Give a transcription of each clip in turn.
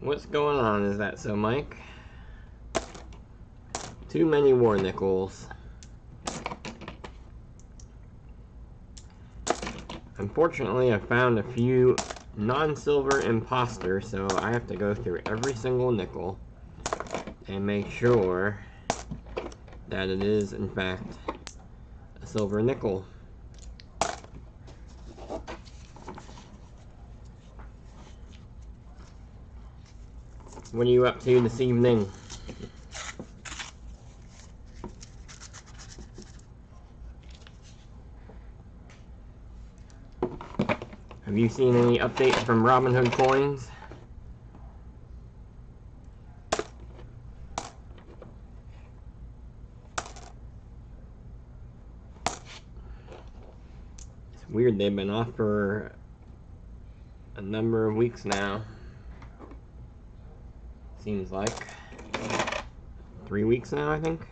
What's going on? Is that so, Mike? Too many war nickels. Unfortunately, I found a few non-silver imposters, so I have to go through every single nickel and make sure that it is, in fact, a silver nickel. What are you up to this evening? Have you seen any updates from Robinhood coins? It's weird, they've been off for a number of weeks now. Seems like 3 weeks now, I think.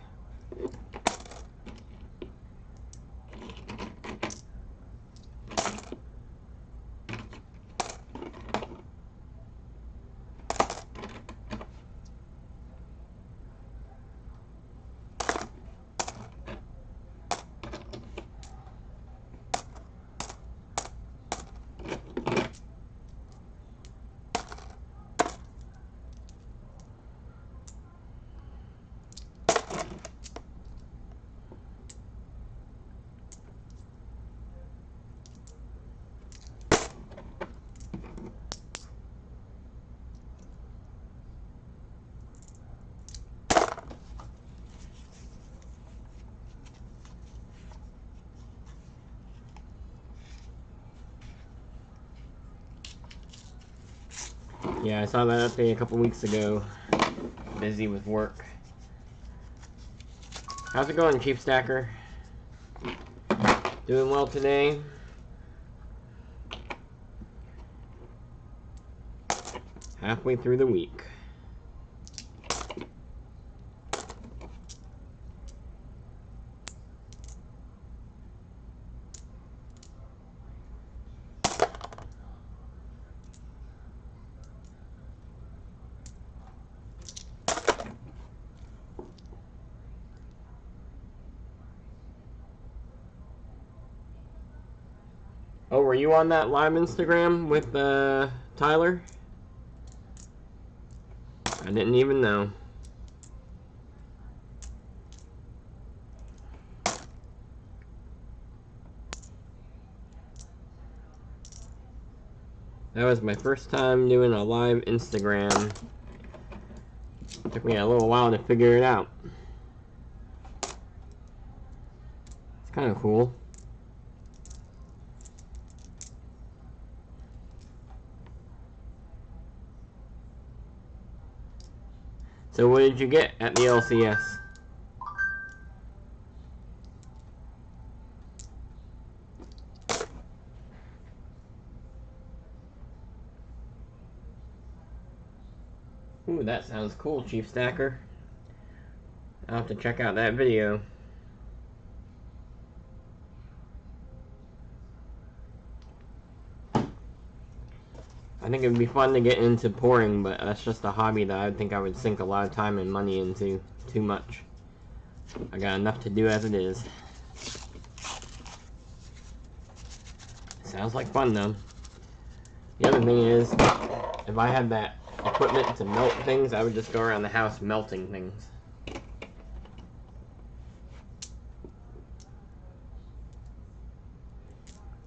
Yeah, I saw that update a couple weeks ago. Busy with work. How's it going, Chief Stacker? Doing well today? Halfway through the week. Oh, were you on that live Instagram with Tyler? I didn't even know. That was my first time doing a live Instagram. Took me a little while to figure it out. It's kind of cool. So what did you get at the LCS? Ooh, that sounds cool, Chief Stacker. I'll have to check out that video. I think it would be fun to get into pouring, but that's just a hobby that I think I would sink a lot of time and money into. Too much. I got enough to do as it is. Sounds like fun though. The other thing is, if I had that equipment to melt things, I would just go around the house melting things.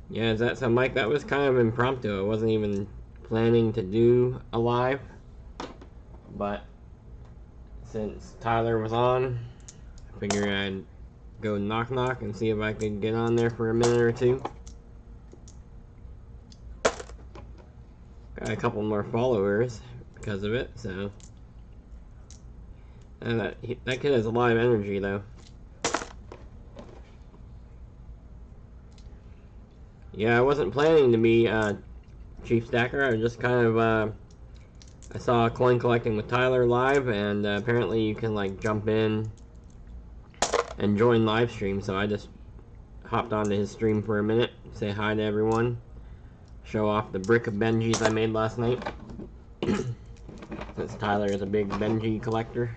Yeah, is that so, Mike? That was kind of impromptu. I wasn't even planning to do a live, but since Tyler was on, I figured I'd go knock knock and see if I could get on there for a minute or two. Got a couple more followers because of it, so. And that kid has a lot of energy though. Yeah, I wasn't planning to be Chief Stacker. I was just kind of I saw Coin Collecting with Tyler live, and apparently you can like jump in and join live stream, so I just hopped onto his stream for a minute, say hi to everyone, show off the brick of Benjis I made last night. since Tyler is a big Benji collector.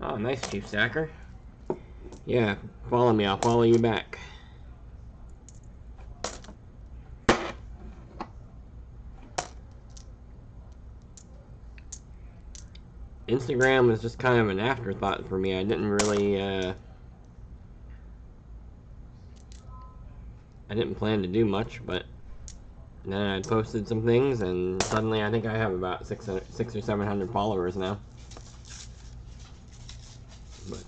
Oh, nice, Chief Stacker. Yeah, follow me, I'll follow you back. Instagram was just kind of an afterthought for me. I didn't really, I didn't plan to do much, but then I posted some things, and suddenly I think I have about 600 or 700 followers now. But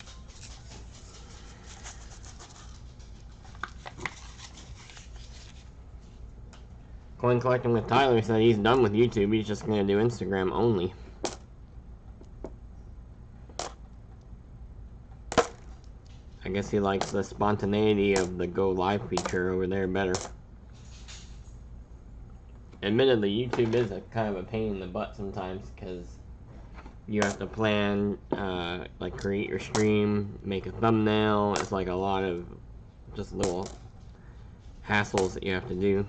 Coin Collecting with Tyler said he's done with YouTube. He's just going to do Instagram only. I guess he likes the spontaneity of the Go Live feature over there better. Admittedly, YouTube is a kind of a pain in the butt sometimes because you have to plan, like create your stream, make a thumbnail. It's like a lot of just little hassles that you have to do.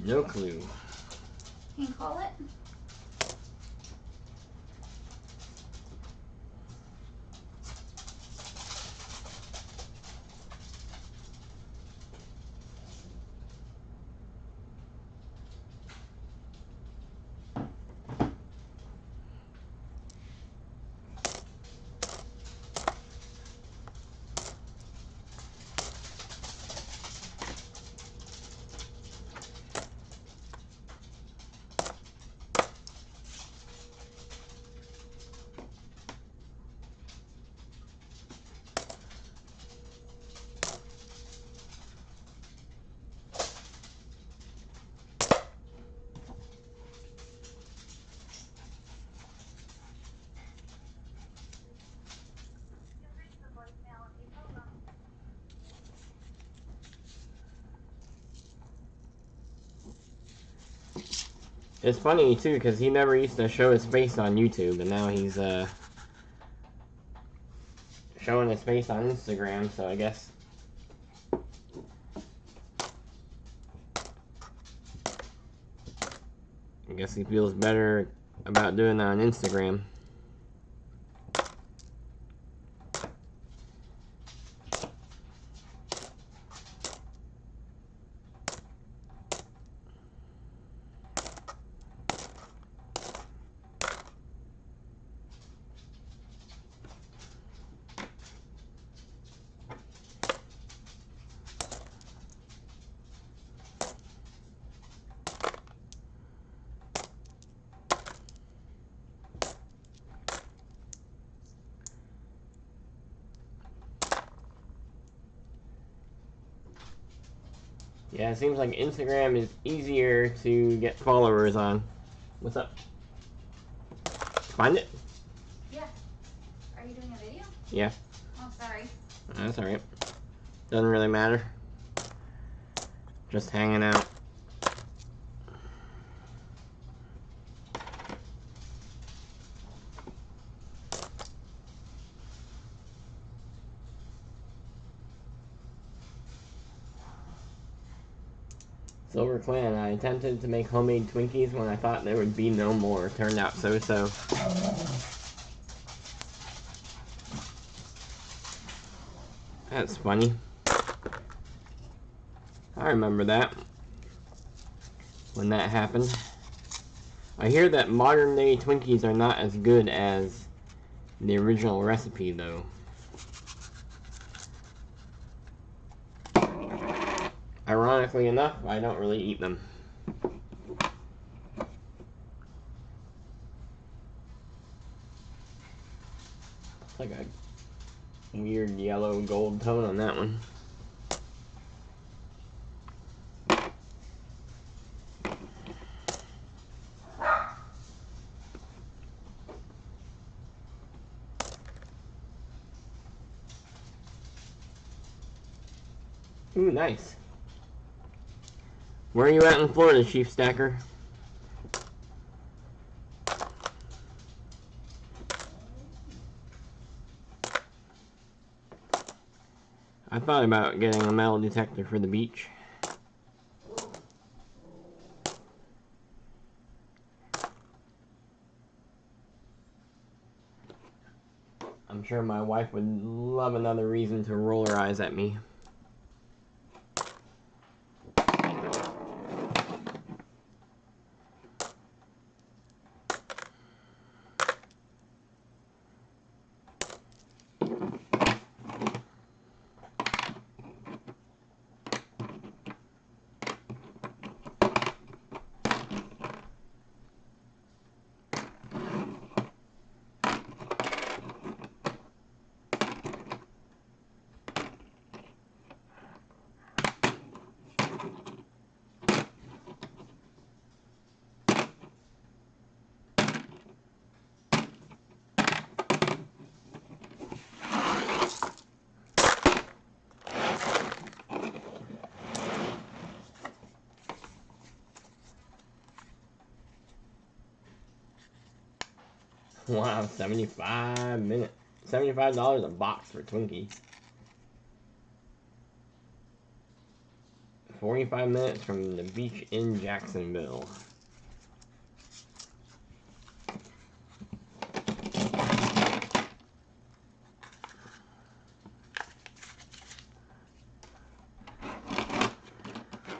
No clue. Can you call it? It's funny too because he never used to show his face on YouTube, and now he's showing his face on Instagram. So I guess he feels better about doing that on Instagram. Yeah, it seems like Instagram is easier to get followers on. What's up? Find it? Yeah. Are you doing a video? Yeah. Oh, sorry. That's alright. Doesn't really matter. Just hanging out. Silver Clan, I attempted to make homemade Twinkies when I thought there would be no more. Turned out so-so. That's funny. I remember that. When that happened. I hear that modern day Twinkies are not as good as the original recipe though. Ironically enough, I don't really eat them. It's like a weird yellow gold tone on that one. Ooh, nice. Where are you at in Florida, Chief Stacker? I thought about getting a metal detector for the beach. I'm sure my wife would love another reason to roll her eyes at me. Wow, 75 minutes. $75 a box for Twinkie. 45 minutes from the beach in Jacksonville.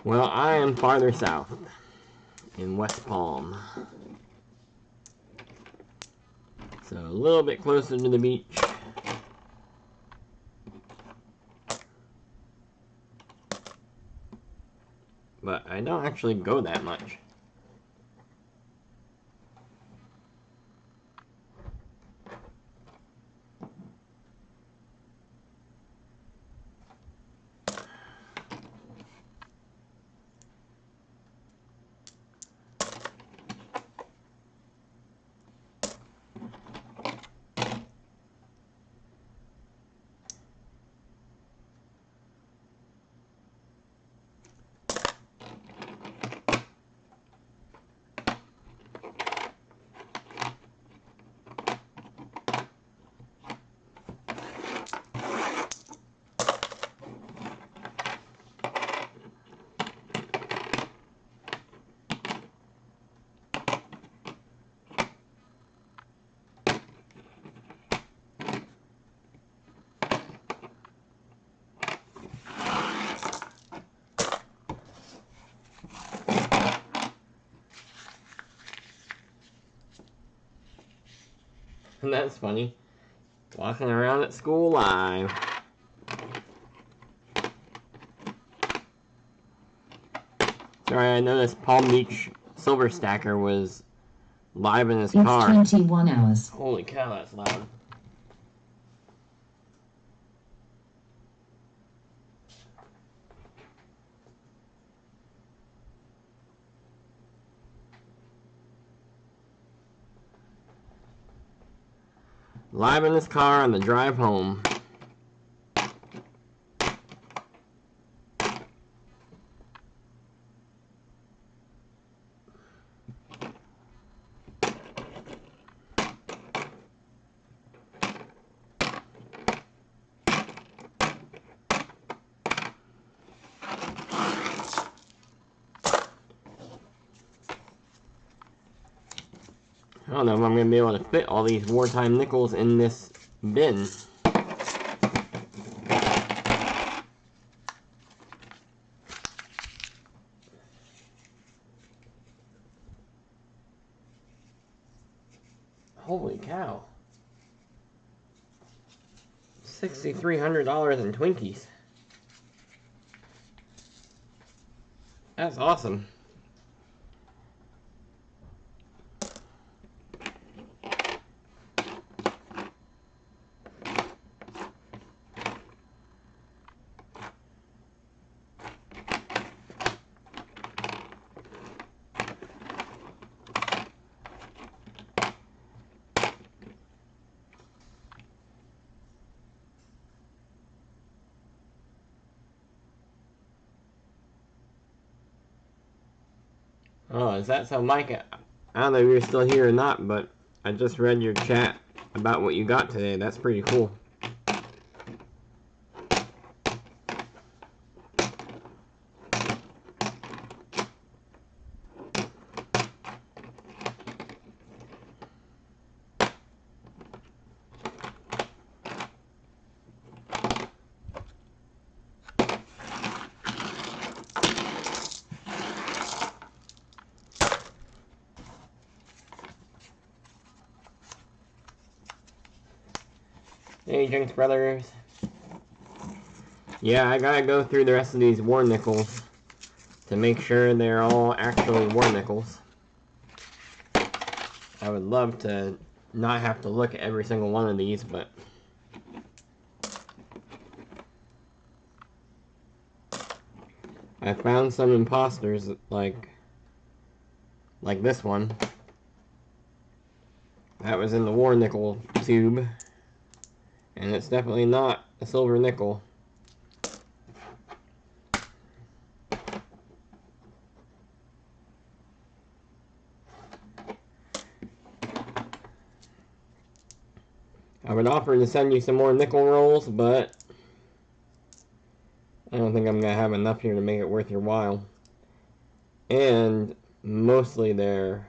Well, I am farther south in West Palm. So a little bit closer to the beach. But I don't actually go that much. And that's funny. Walking around at school live. Sorry, I noticed Palm Beach Silver Stacker was live in his car. It's 21 hours. Holy cow, that's loud. Live in his car on the drive home. I don't know if I'm going to be able to fit all these wartime nickels in this bin. Holy cow. $6,300 in Twinkies. That's awesome. Oh, is that so, Mike? I don't know if you're still here or not, but I just read your chat about what you got today. That's pretty cool. Hey, Jinx Brothers. Yeah, I gotta go through the rest of these war nickels to make sure they're all actually war nickels. I would love to not have to look at every single one of these, but I found some imposters like this one. That was in the war nickel tube, and it's definitely not a silver nickel. I would offer to send you some more nickel rolls, but I don't think I'm going to have enough here to make it worth your while. And mostly they're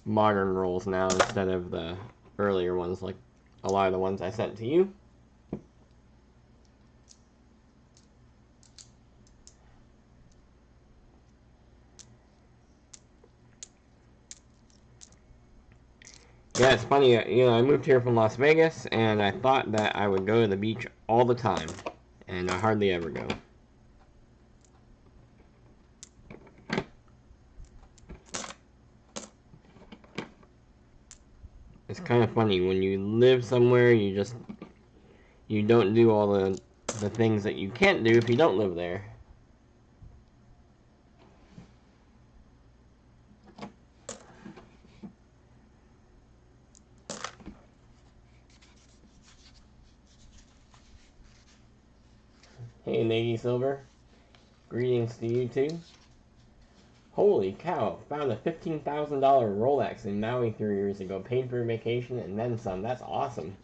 modern rolls now instead of the earlier ones, like a lot of the ones I sent to you. Yeah, it's funny, you know, I moved here from Las Vegas, and I thought that I would go to the beach all the time, and I hardly ever go. It's kind of funny, when you live somewhere, you don't do all the things that you can't do if you don't live there. Hey, Navy Silver. Greetings to you too. Holy cow, found a $15,000 Rolex in Maui 3 years ago. Paid for a vacation and then some. That's awesome.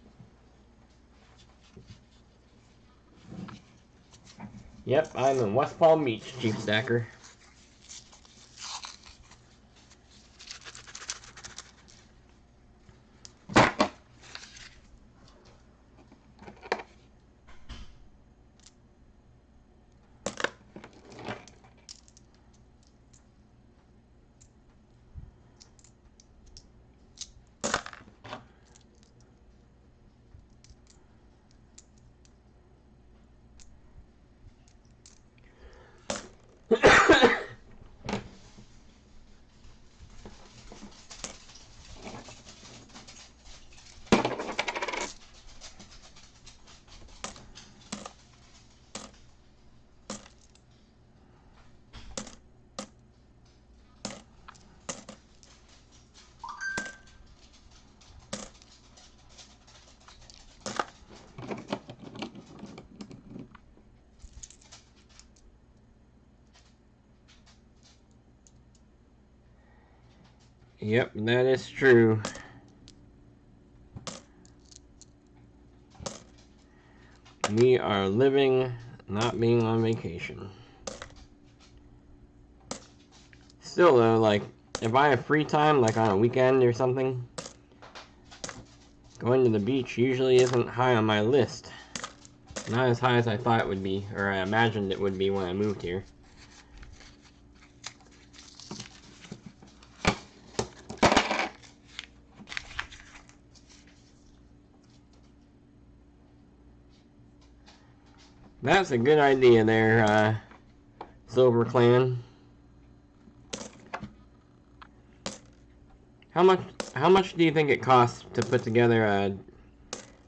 Yep, I'm in West Palm Beach, Chief Stacker. Yep, that is true. We are living, not being on vacation. Still though, like, if I have free time, like on a weekend or something, going to the beach usually isn't high on my list. Not as high as I thought it would be, or I imagined it would be when I moved here. That's a good idea there, Silver Clan. How much do you think it costs to put together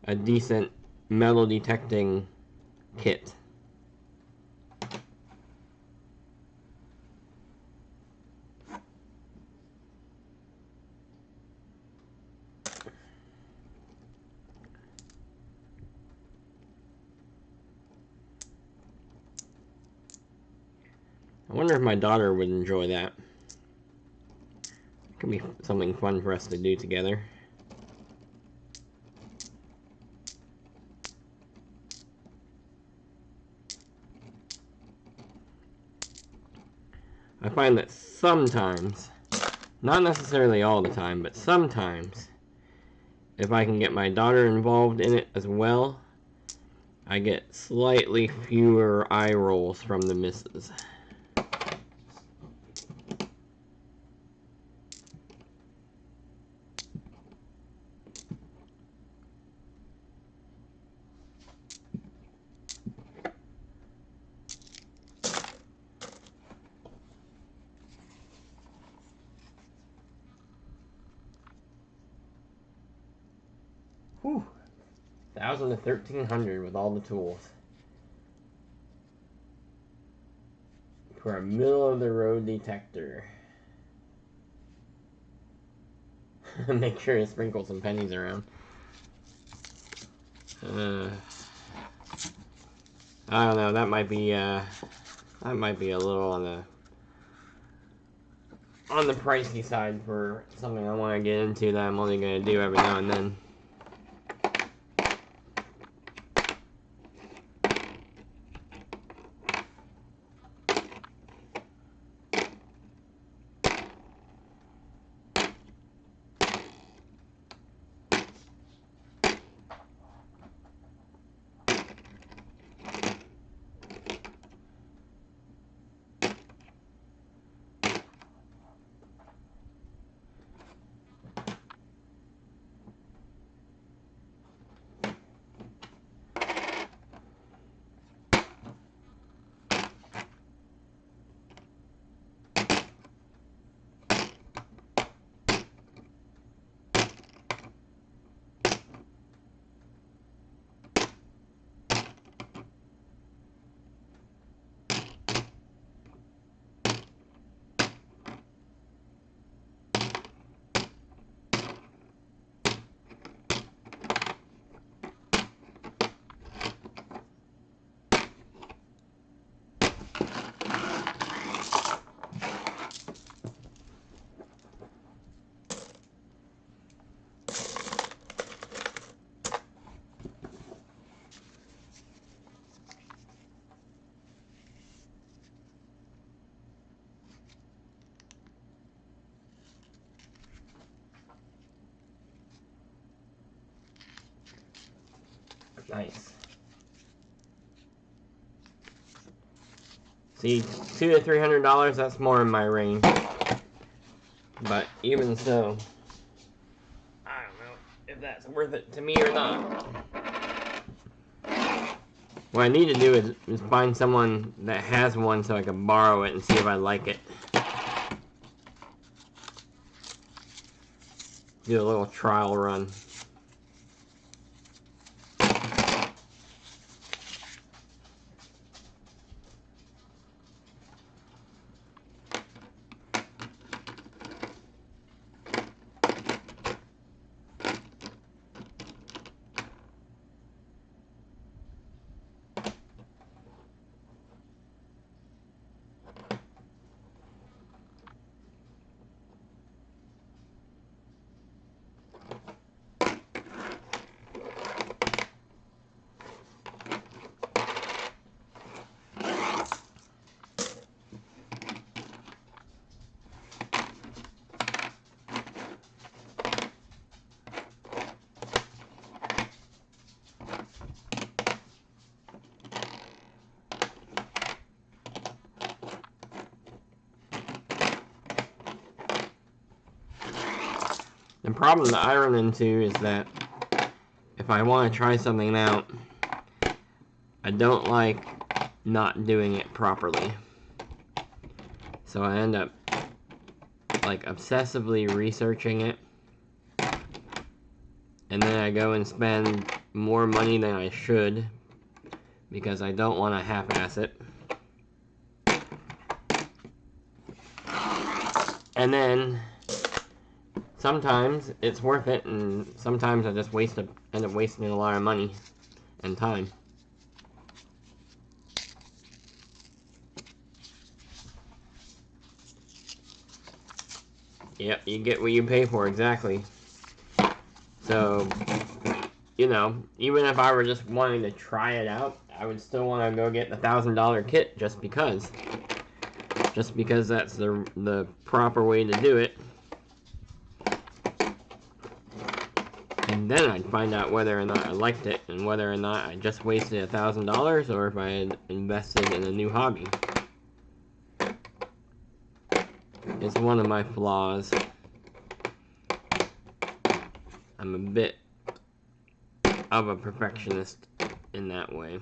a decent metal detecting kit? I wonder if my daughter would enjoy that. Could be something fun for us to do together. I find that sometimes, not necessarily all the time, but sometimes, if I can get my daughter involved in it as well, I get slightly fewer eye rolls from the missus. Whew. 1,000 to 1,300 with all the tools. For a middle-of-the-road detector. Make sure to sprinkle some pennies around. I don't know. That might be a little on the pricey side for something I want to get into that I'm only going to do every now and then. Nice. See, $200 to $300, that's more in my range. But even so, I don't know if that's worth it to me or not. What I need to do is find someone that has one so I can borrow it and see if I like it. Do a little trial run. The problem that I run into is that if I want to try something out, I don't like not doing it properly. So I end up like obsessively researching it, and then I go and spend more money than I should because I don't want to half-ass it. And then sometimes it's worth it, and sometimes I just end up wasting a lot of money and time. Yep, you get what you pay for, exactly. So, you know, even if I were just wanting to try it out, I would still want to go get the $1,000 kit just because. Just because that's the proper way to do it. And then I'd find out whether or not I liked it and whether or not I just wasted $1,000 or if I had invested in a new hobby. It's one of my flaws. I'm a bit of a perfectionist in that way.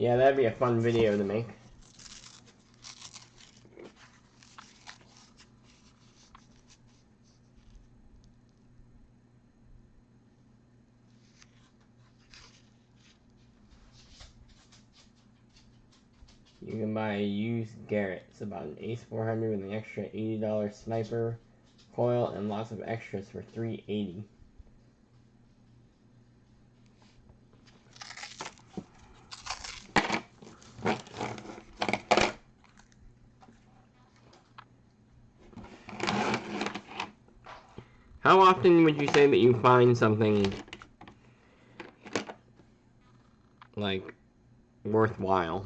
Yeah, that'd be a fun video to make. You can buy a used Garrett. It's about an Ace 400 with an extra $80 sniper coil and lots of extras for $380. How often would you say that you find something like worthwhile?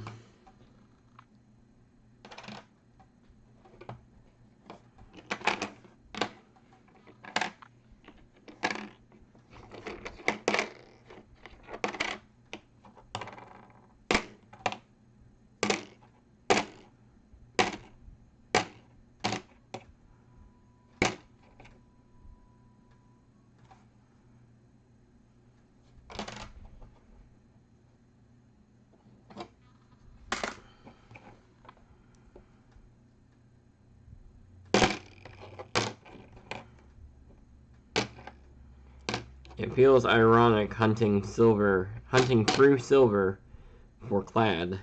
It feels ironic hunting through silver for clad.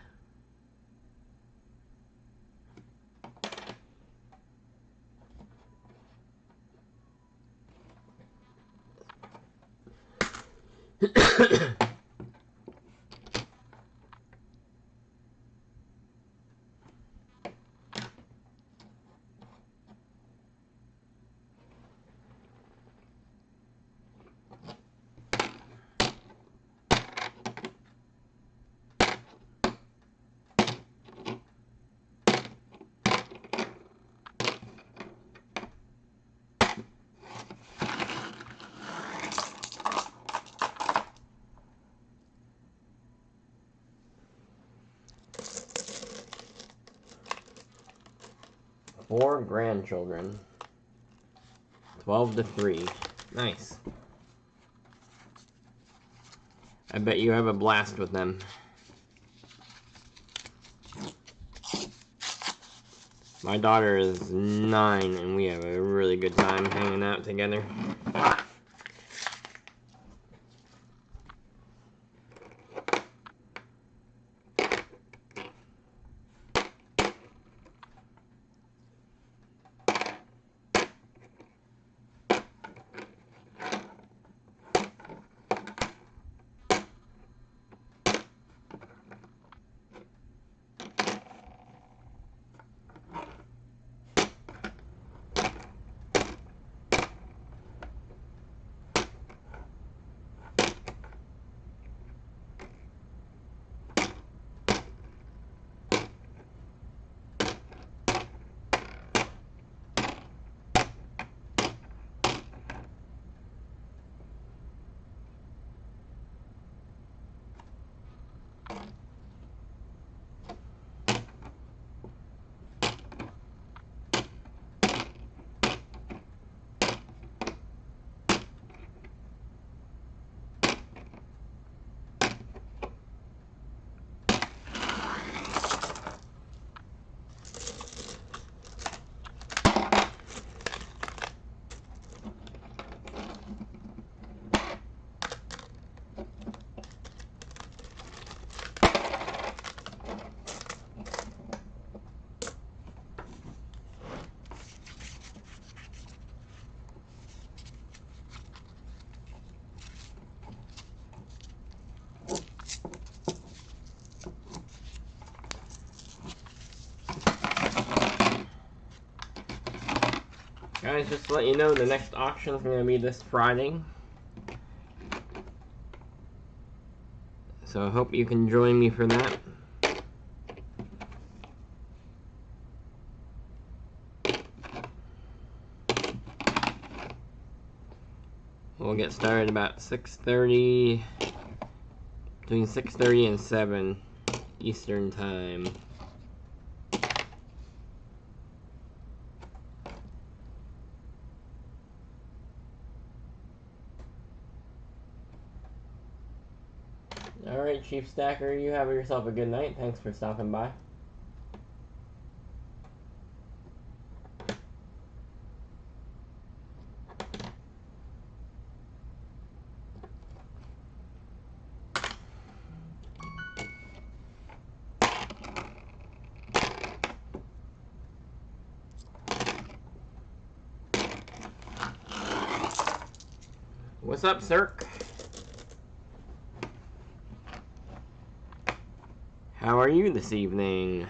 Four grandchildren. 12 to 3. Nice. I bet you have a blast with them. My daughter is 9 and we have a really good time hanging out together. Guys, just to let you know, the next auction is going to be this Friday. So I hope you can join me for that. We'll get started about 6:30, between 6:30 and 7 Eastern Time. Alright, Chief Stacker, you have yourself a good night. Thanks for stopping by. What's up, Cirque? How are you this evening?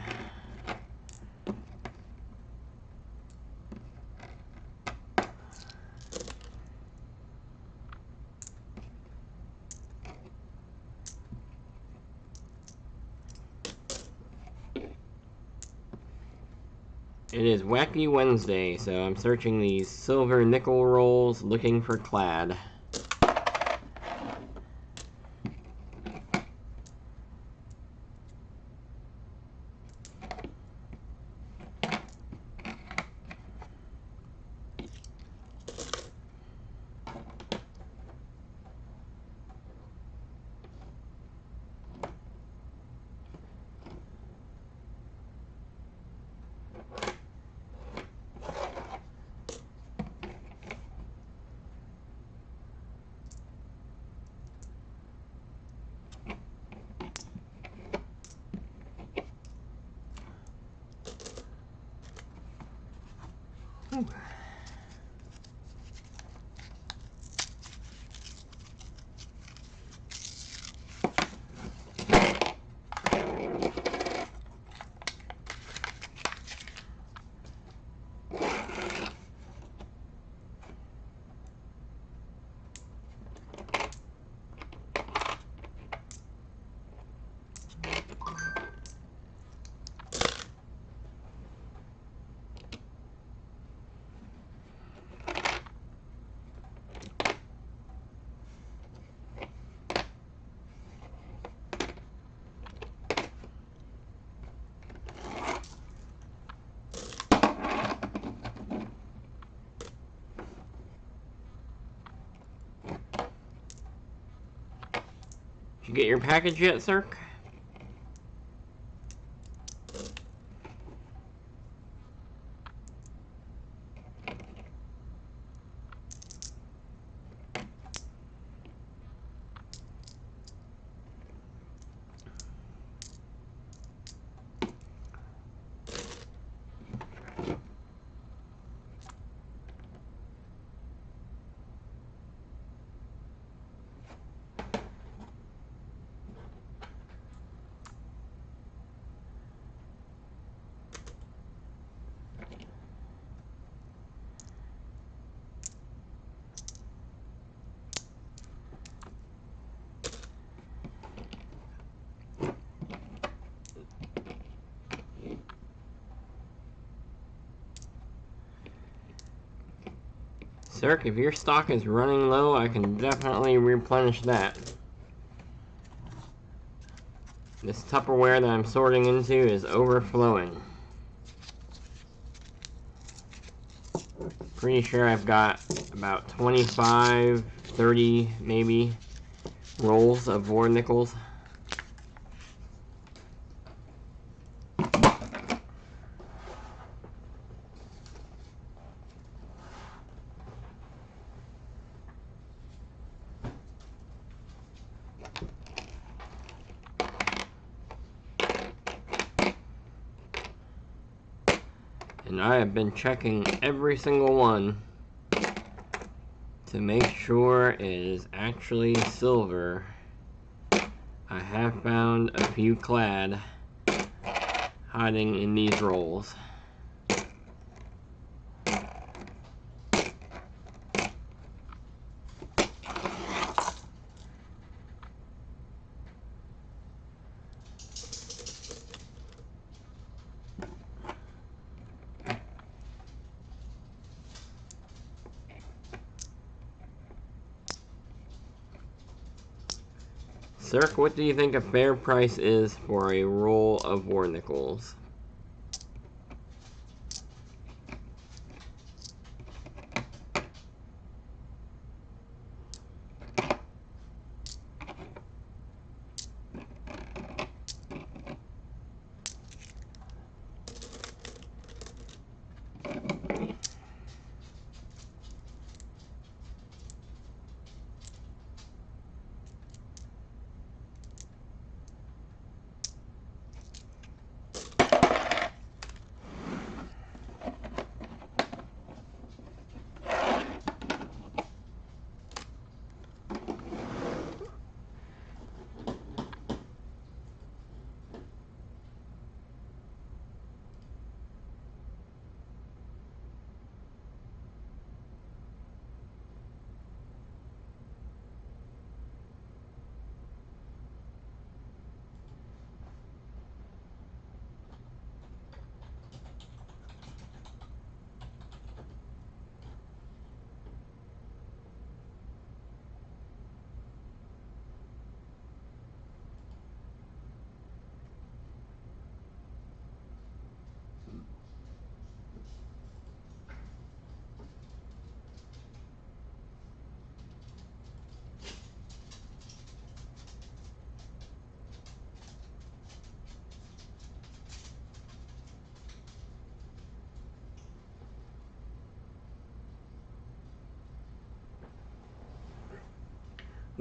It is Wacky Wednesday, so I'm searching these silver nickel rolls looking for clad. Ooh. Did you get your package yet, Cirque? Cirque, if your stock is running low, I can definitely replenish that. This Tupperware that I'm sorting into is overflowing. Pretty sure I've got about 25, 30 maybe rolls of war nickels. And I have been checking every single one to make sure it is actually silver. I have found a few clad hiding in these rolls. Cirque, what do you think a fair price is for a roll of war nickels?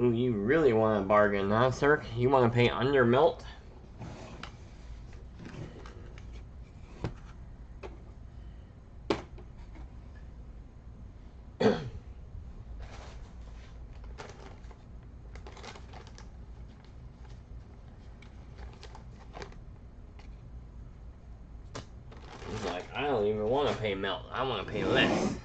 Ooh, you really want a bargain, huh, Cirque? You want to pay under melt? He's like, I don't even want to pay melt. I want to pay less.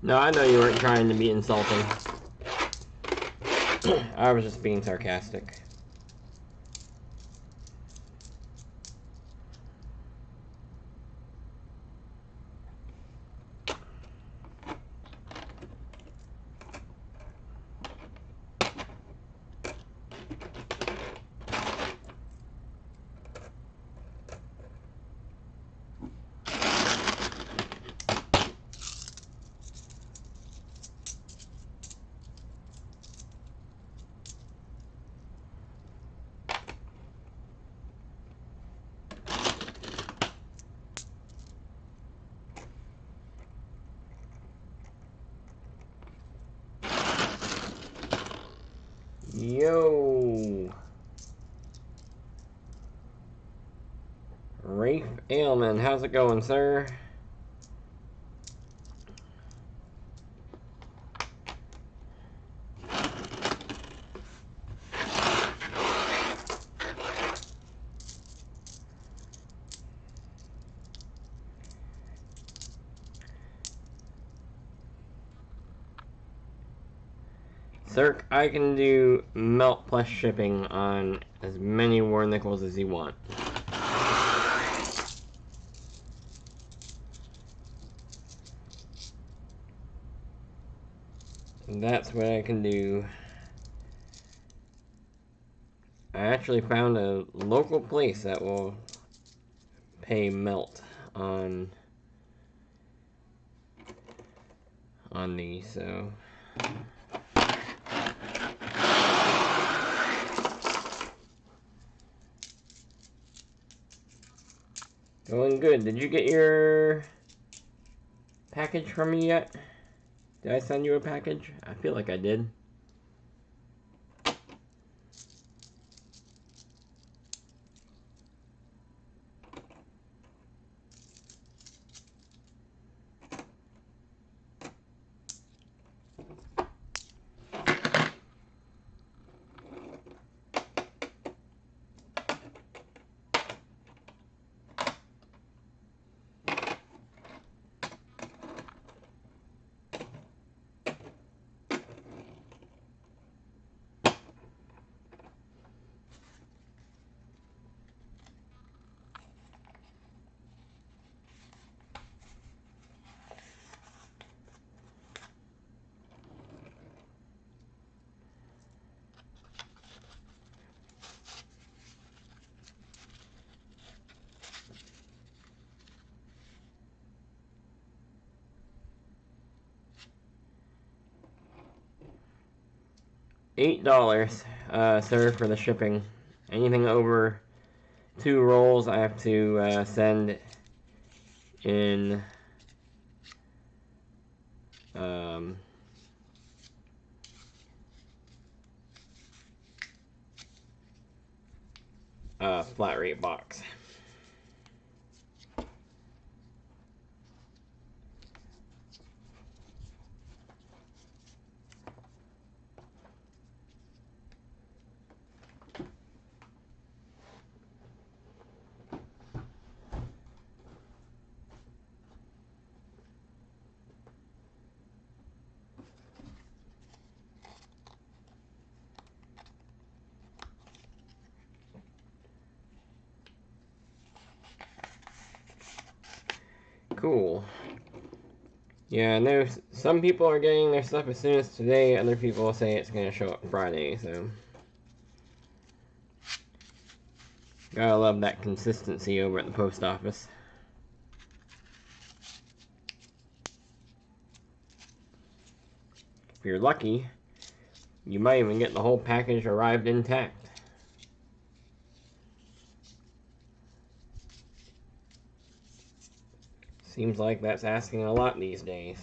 No, I know you weren't trying to be insulting. I was just being sarcastic. Yo! Rafe Ailman, how's it going, sir? Cirque, I can do melt plus shipping on as many war nickels as you want. that's what I can do. I actually found a local place that will pay melt on these, so going good. Did you get your package from me yet? Did I send you a package? I feel like I did. $8, sir, for the shipping. Anything over 2 rolls, I have to send in a flat rate box. Cool. Yeah, I know some people are getting their stuff as soon as today, other people say it's going to show up Friday, so gotta love that consistency over at the post office. If you're lucky, you might even get the whole package arrived intact. Seems like that's asking a lot these days.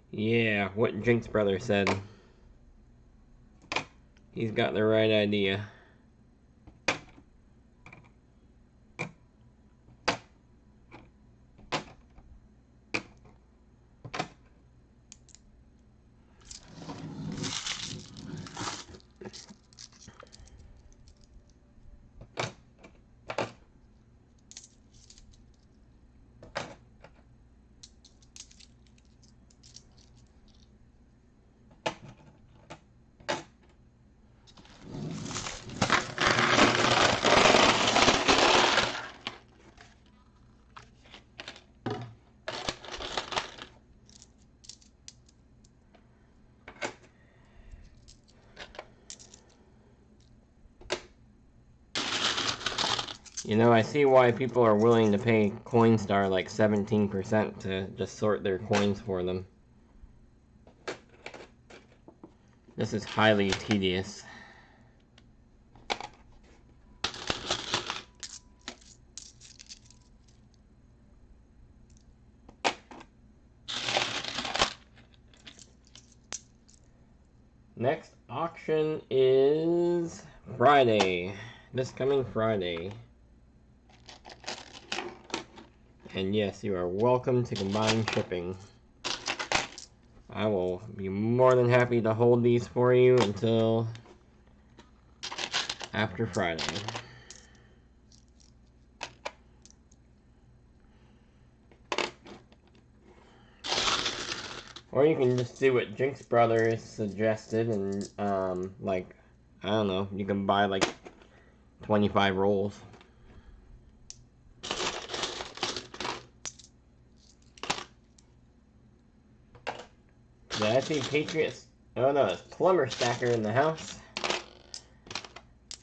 Yeah, what Jinx brother said. He's got the right idea. You know, I see why people are willing to pay Coinstar like 17% to just sort their coins for them. This is highly tedious. Next auction is Friday. This coming Friday. And yes, you are welcome to combined shipping. I will be more than happy to hold these for you until after Friday. Or you can just do what Jinx Brothers suggested and, like, I don't know, you can buy like 25 rolls. Did I see Patriots? Oh no, it's Plumber Stacker in the house.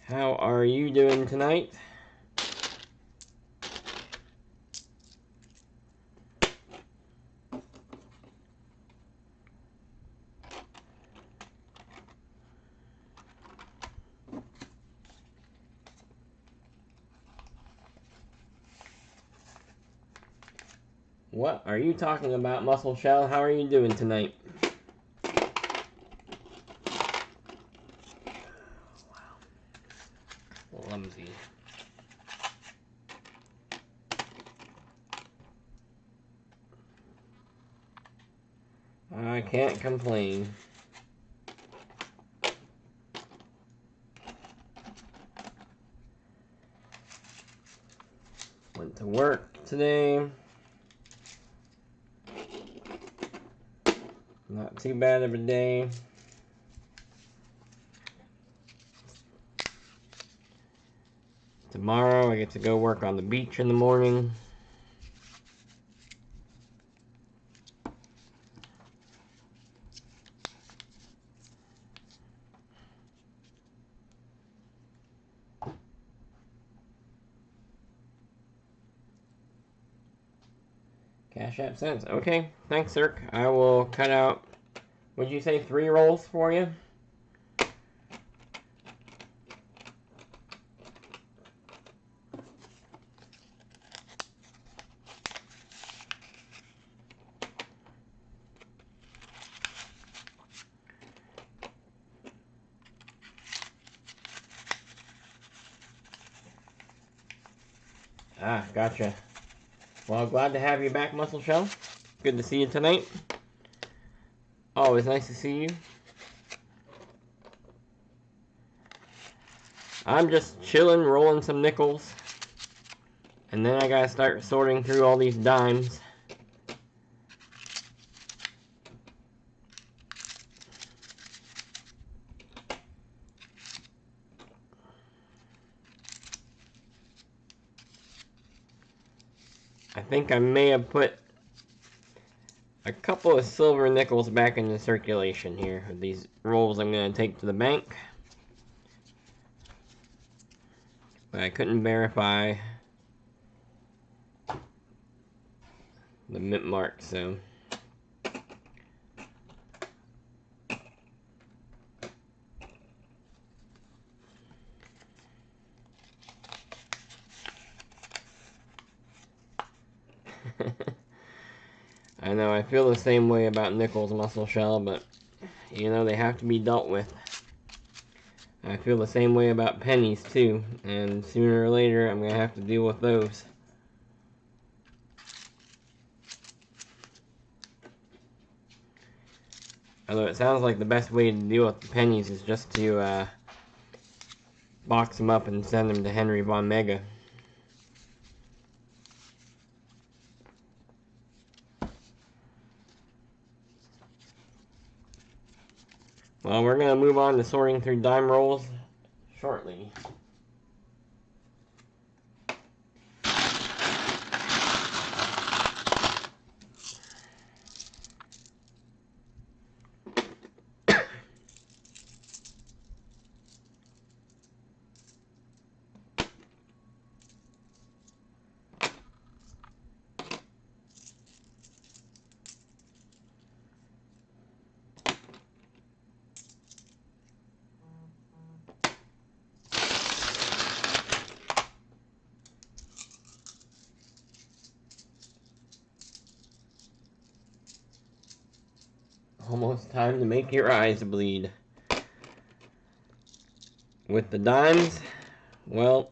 How are you doing tonight? What are you talking about, Muscle Shell? How are you doing tonight? Wow. Clumsy. I can't complain. Went to work today. Not too bad of a day. Tomorrow I get to go work on the beach in the morning. Cash App cents. Okay, thanks, sir. I will cut out, would you say 3 rolls for you? Ah, gotcha. Well, glad to have you back, Muscle Shell. Good to see you tonight. Always nice to see you. I'm just chilling, rolling some nickels. And then I gotta start sorting through all these dimes. I think I may have put a couple of silver nickels back into circulation here. These rolls I'm going to take to the bank. But I couldn't verify the mint mark, so. I know, I feel the same way about nickels, Muscle Shell, but, you know, they have to be dealt with. I feel the same way about pennies, too, and sooner or later, I'm going to have to deal with those. Although it sounds like the best way to deal with the pennies is just to, box them up and send them to Henry Von Mega. Well, we're going to move on to sorting through dime rolls shortly. Almost time to make your eyes bleed. With the dimes, well,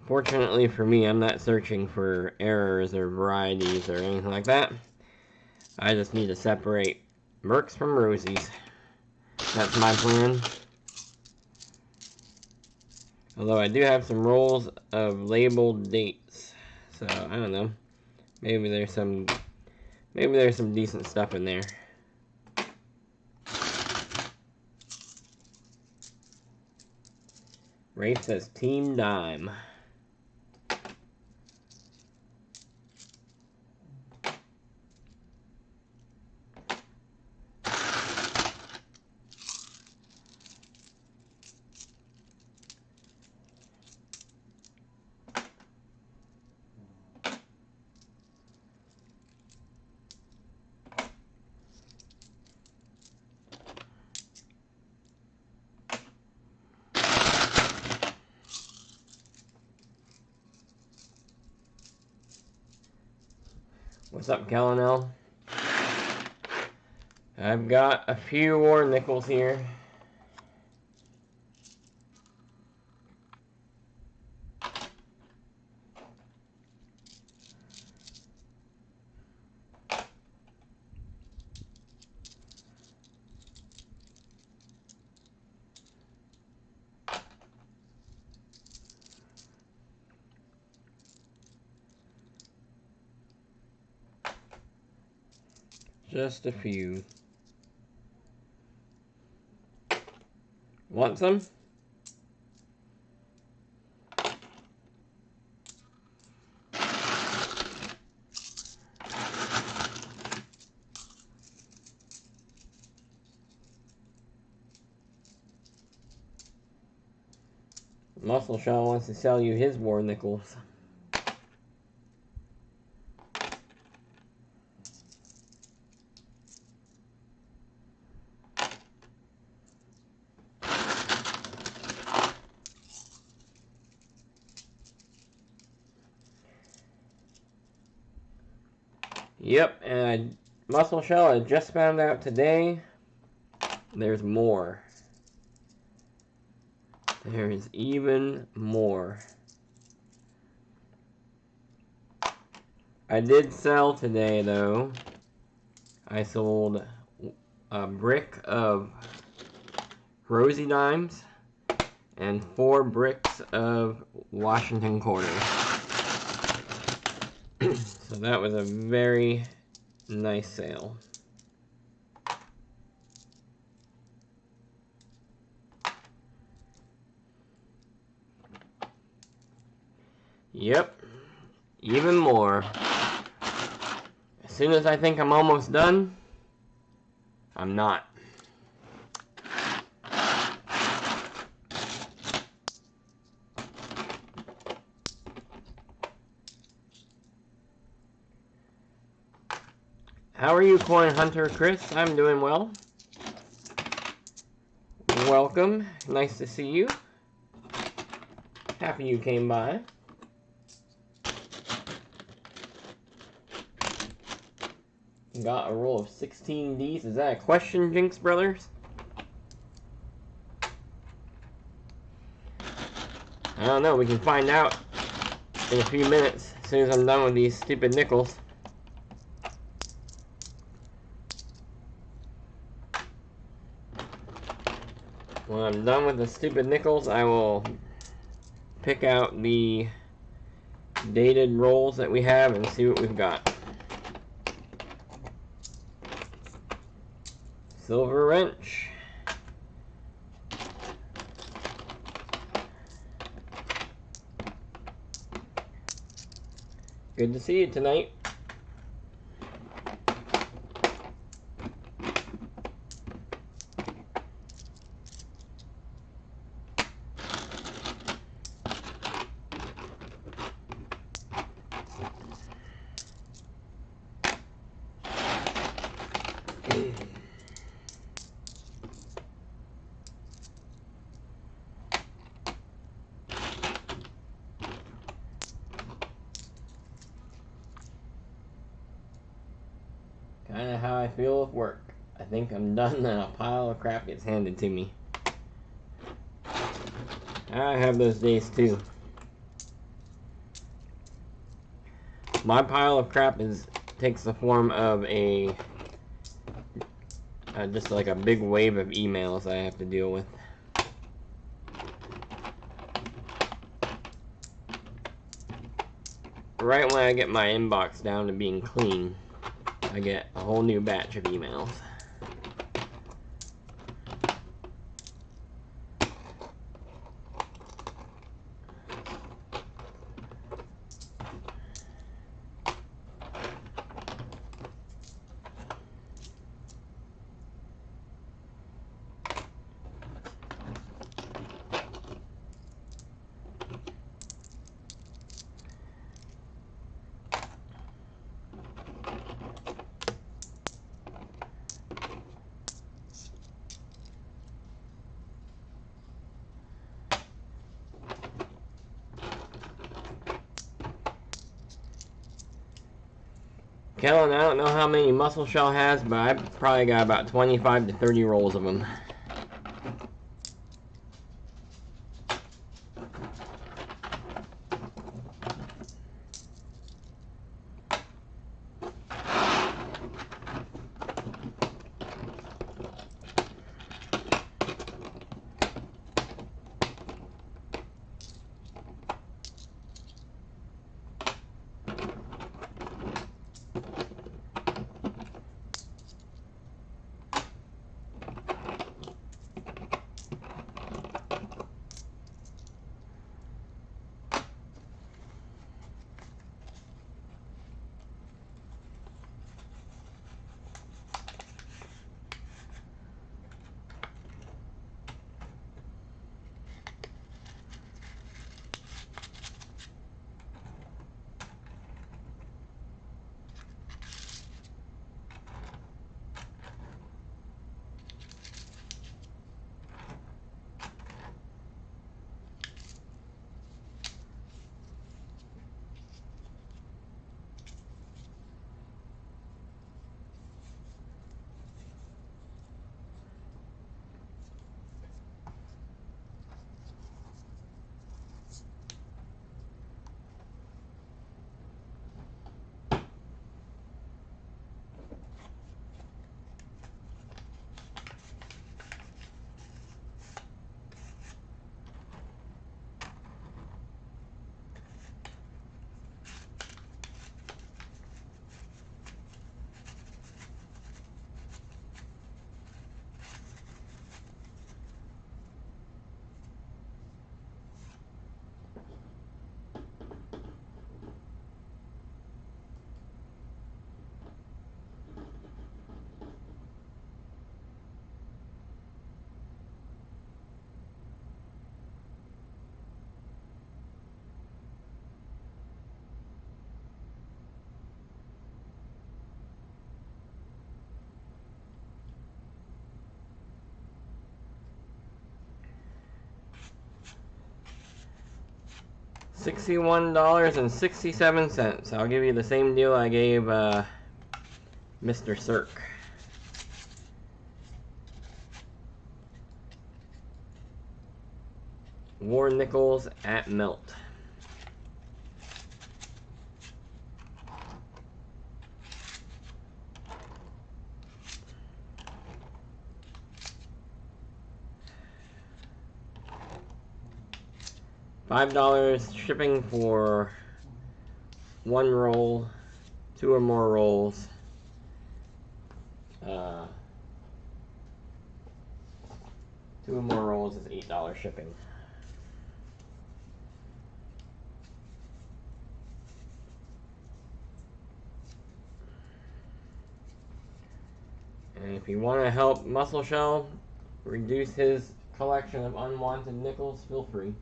fortunately for me, I'm not searching for errors or varieties or anything like that. I just need to separate Mercs from Rosies. That's my plan. Although I do have some rolls of labeled dates. So, I don't know. Maybe there's some decent stuff in there. Rafe says Team Dime. What's up, Callanel? I've got a few more nickels here. Just a few. Want some? Muscle Shaw wants to sell you his war nickels. Yep, and Muscle Shell, I just found out today, there's more. There's even more. I did sell today, though. I sold a brick of Rosie Dimes and 4 bricks of Washington Quarters. So that was a very nice sale. Yep, even more. As soon as I think I'm almost done, I'm not. How are you, Coin Hunter Chris? I'm doing well. Welcome. Nice to see you. Happy you came by. Got a roll of 16 Ds. Is that a question, Jinx Brothers? I don't know. We can find out in a few minutes as soon as I'm done with these stupid nickels. When I'm done with the stupid nickels, I will pick out the dated rolls that we have and see what we've got. Silver Wrench. Good to see you tonight. I feel with work. I think I'm done and a pile of crap gets handed to me. I have those days too. My pile of crap takes the form of a just like a big wave of emails I have to deal with. Right when I get my inbox down to being clean, I get a whole new batch of emails. Kellen, I don't know how many Muscle Shell has, but I've probably got about 25 to 30 rolls of them. $61.67. I'll give you the same deal I gave Mr. Cirque. War nickels at melt. $5 shipping for one roll, 2 or more rolls. 2 or more rolls is $8 shipping. And if you want to help Muscle Shell reduce his collection of unwanted nickels, feel free.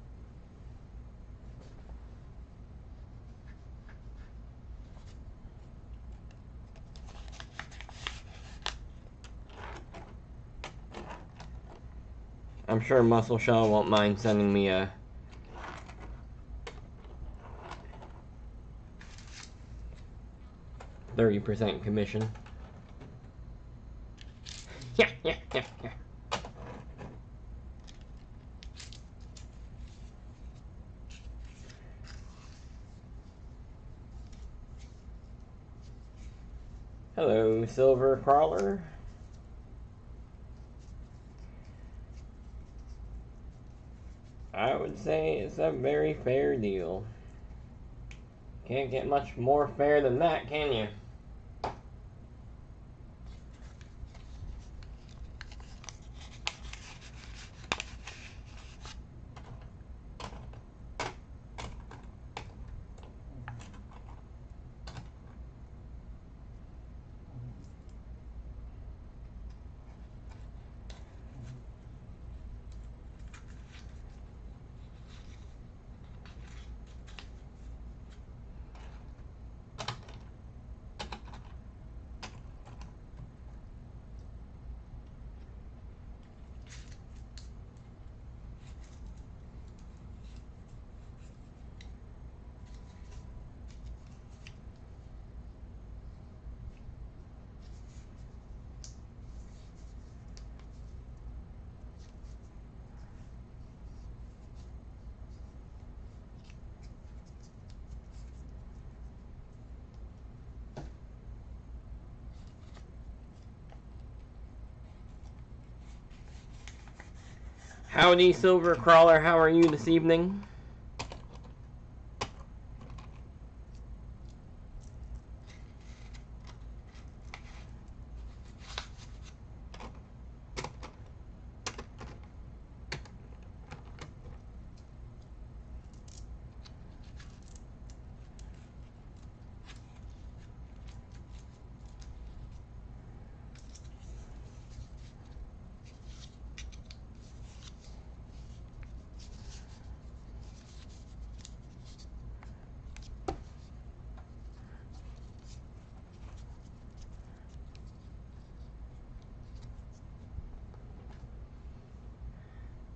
I'm sure Muscle Shell won't mind sending me a %30 commission. Yeah, yeah, yeah, yeah. Hello, Silver Crawler. I would say it's a very fair deal. Can't get much more fair than that, can you? Howdy, Silver Crawler. How are you this evening?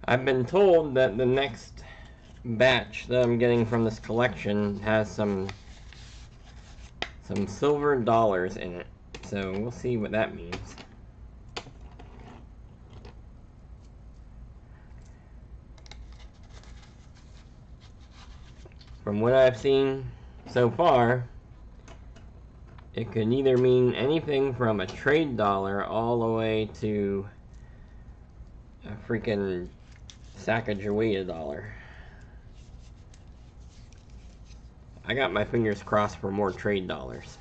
I've been told that the next batch that I'm getting from this collection has some silver dollars in it. So we'll see what that means. From what I've seen so far, it could either mean anything from a trade dollar all the way to a freaking Sacagawea dollar. I got my fingers crossed for more trade dollars.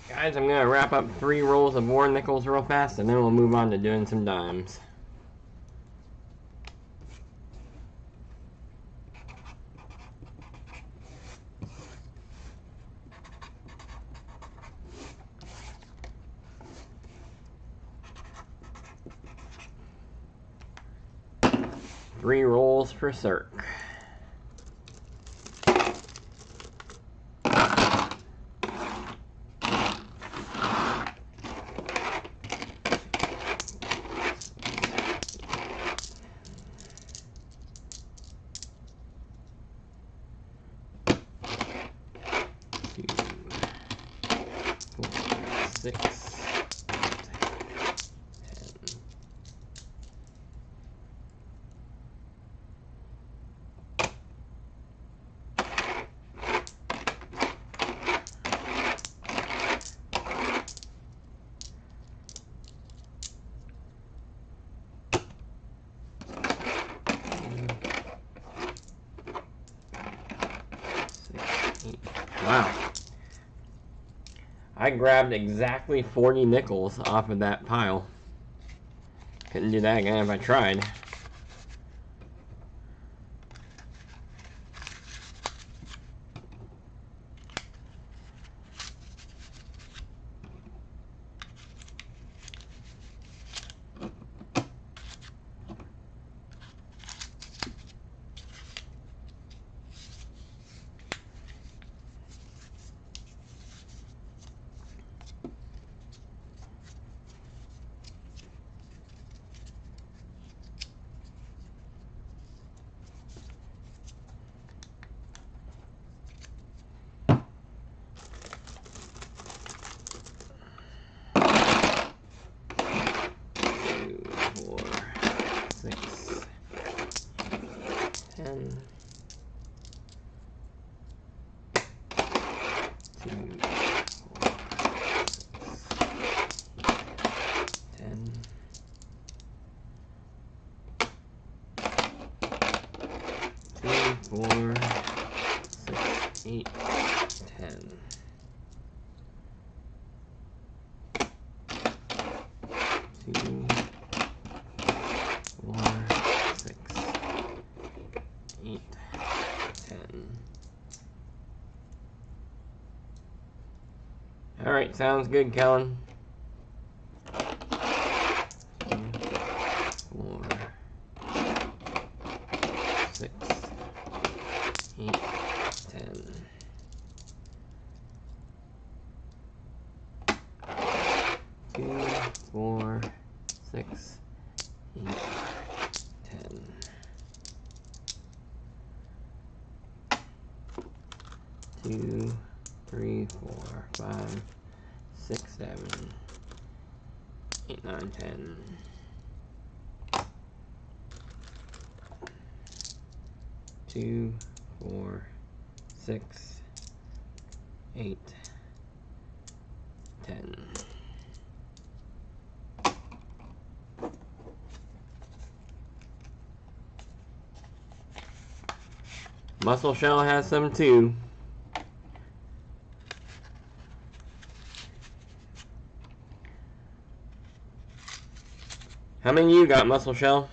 Guys, I'm going to wrap up 3 rolls of war nickels real fast, and then we'll move on to doing some dimes. Three rolls for Cirque. Wow. I grabbed exactly 40 nickels off of that pile. Couldn't do that again if I tried. Four, 6, 8, 10. 2, 4, 6, 8, 10. All right, sounds good, Kellen. 2, 4, 6, 8, 10. 2, 4, 6, 8, 10. 2, 3, 4, 5, 6, 7, 8, 9, 10. 2, 4, 6, 8, 10. Mussel shell has some too. How many of you got mussel shell?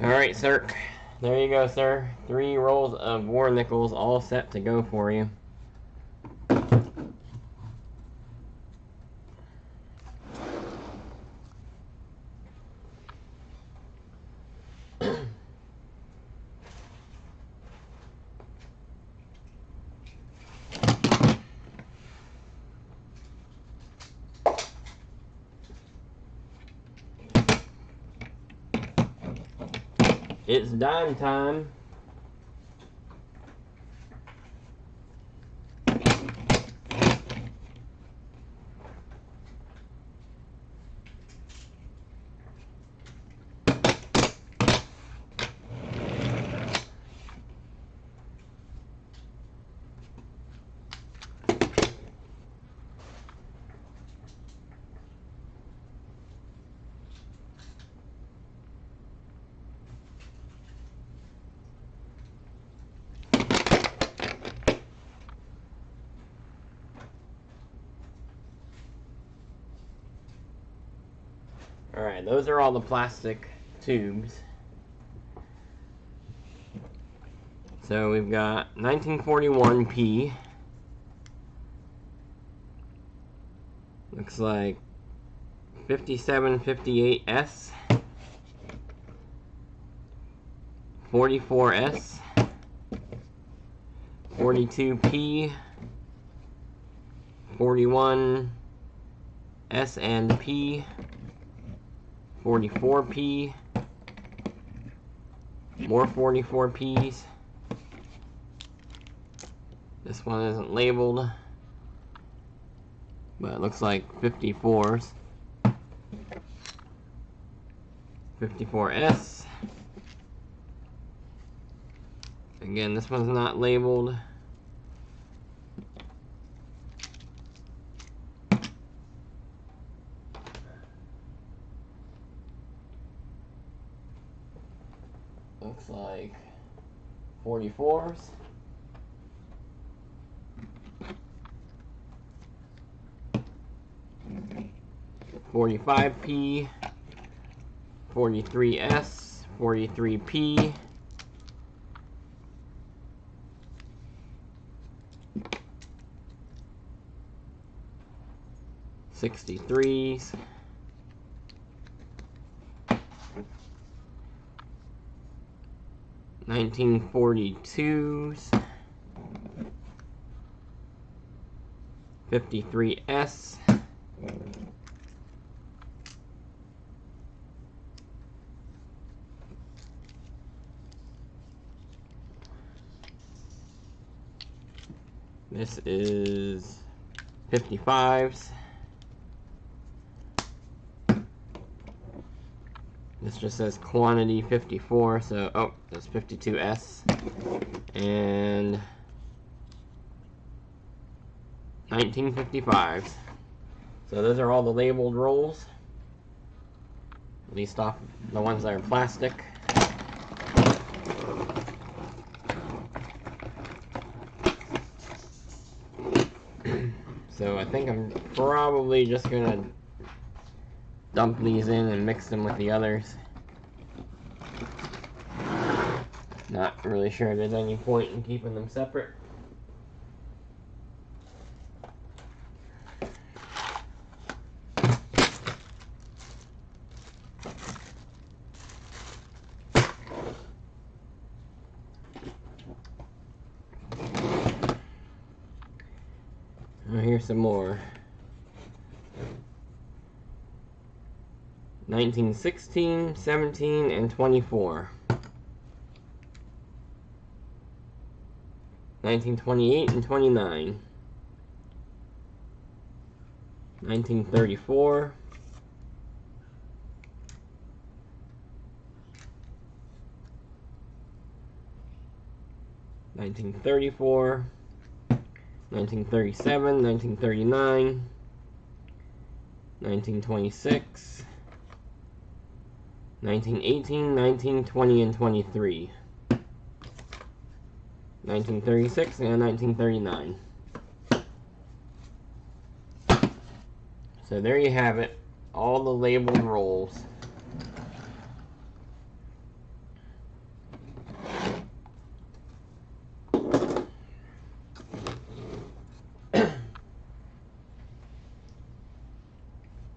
Alright, sir. There you go, sir. 3 rolls of war nickels all set to go for you. It's dime time. Alright, those are all the plastic tubes. So we've got 1941p. Looks like 5758S, 44S, 42P, 41S and P, 44P, more 44Ps. This one isn't labeled, but it looks like 54s. 54S. Again, this one's not labeled. Looks like 44s. 45P, 43S, 43P, 63s, 1942s, 53S, this is 55s. This just says quantity 54, so, oh, that's 52S. And 1955s. So those are all the labeled rolls. At least off the ones that are plastic. So I think I'm probably just gonna dump these in and mix them with the others. Not really sure there's any point in keeping them separate. Oh, here's some more. 1916, 17, and 24. 1928 and 29. 1934. 1934. 1937, 1939. 1926. 1918, 19, 20, and 23. 1936 and 1939. So there you have it, all the labeled rolls.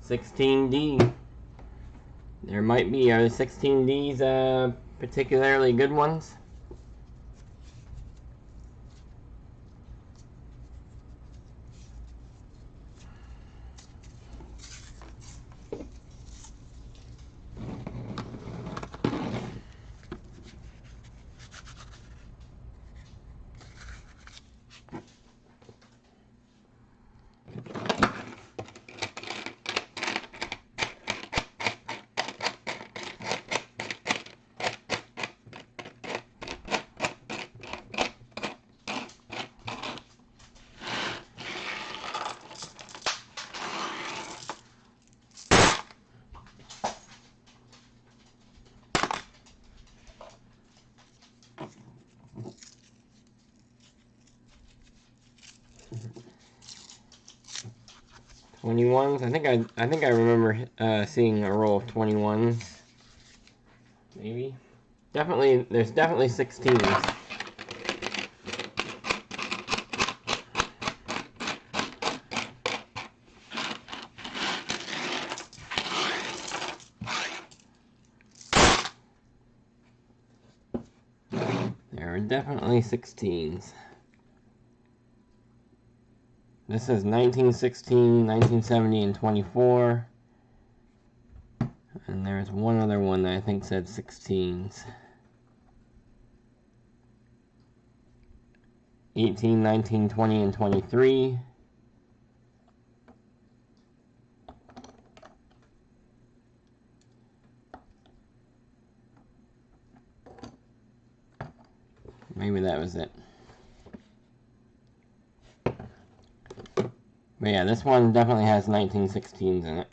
$16D. There might be, are the 16Ds particularly good ones? $21s. I think I remember seeing a roll of 21s. Maybe. Definitely, there's definitely 16s. definitely 16s. This is 1916, 1970, and 24. And there's one other one that I think said 16s. 18, 19, 20, and 23. Maybe that was it. But yeah, this one definitely has 1916s in it.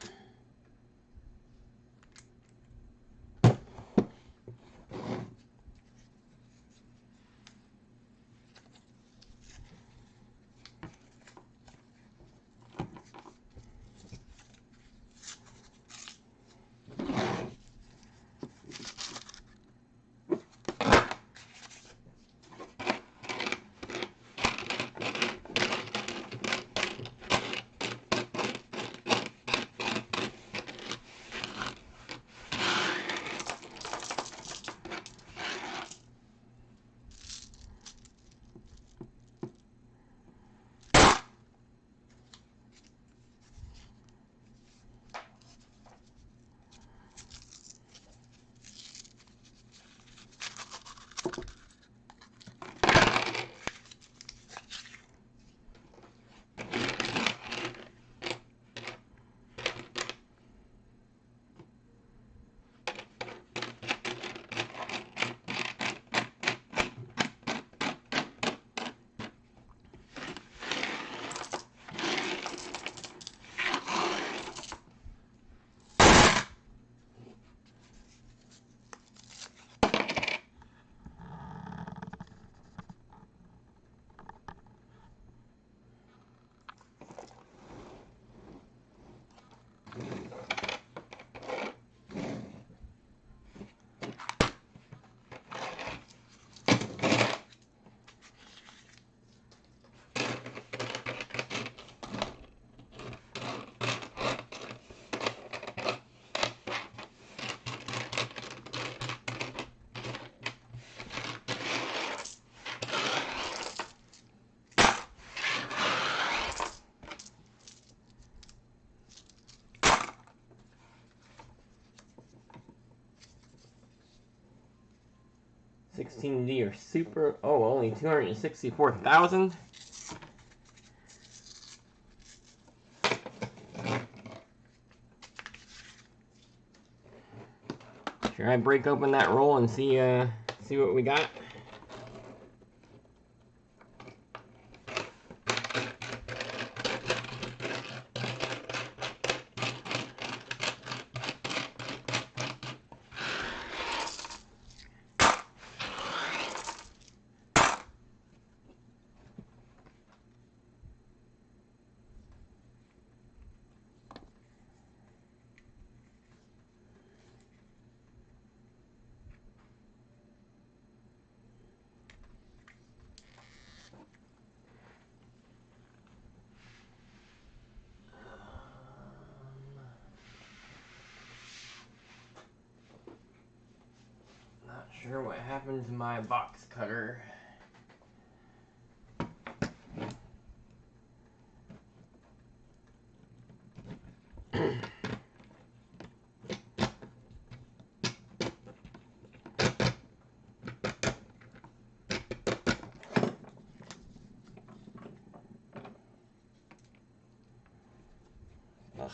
$16D or super. Oh, only 264,000. Should I break open that roll and see what we got? Not sure what happened to my box cutter. Ugh.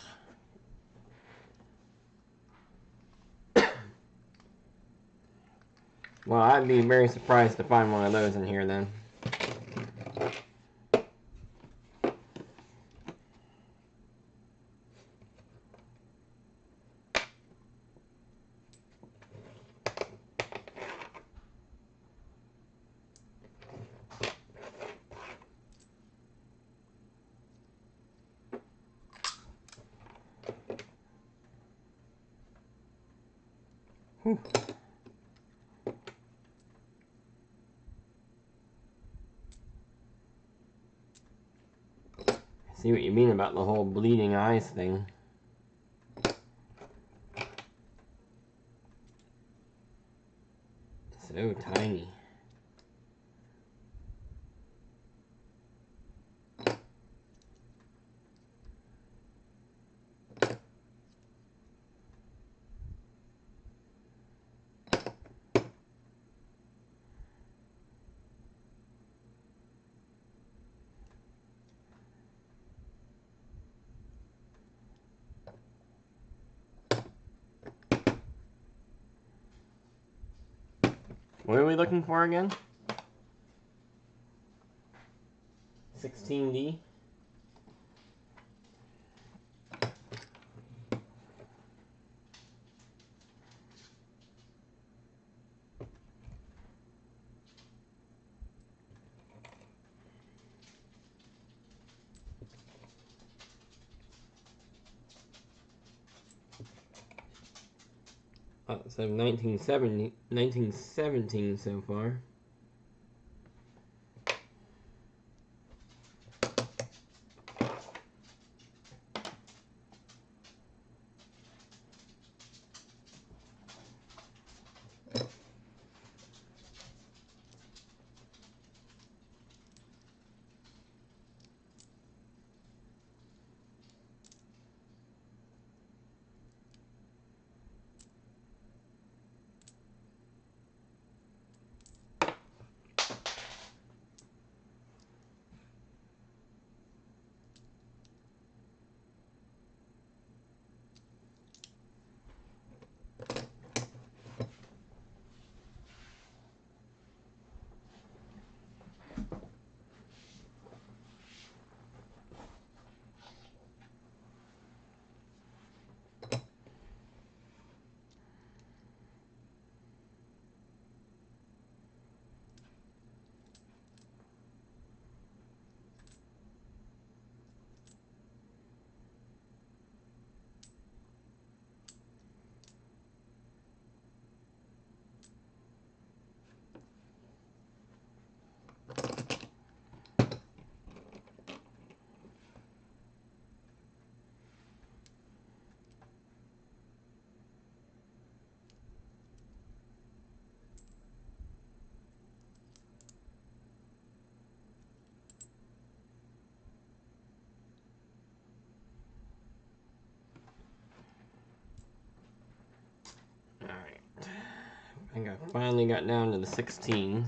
Well, I'd be very surprised to find one of those in here then. Whew. I see what you mean about the whole bleeding eyes thing. So tiny. What are we looking for again? 16D. So 1917 so far. Alright. I think I finally got down to the 16s.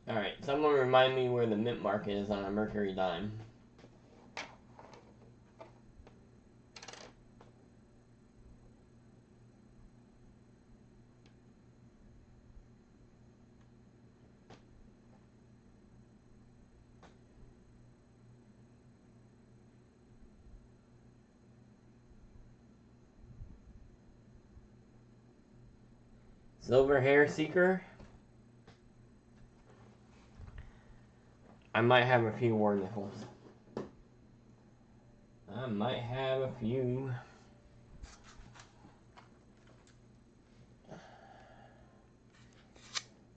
Alright, someone remind me where the mint mark is on a Mercury dime. Silver Hair Seeker. I might have a few war nickels. I might have a few.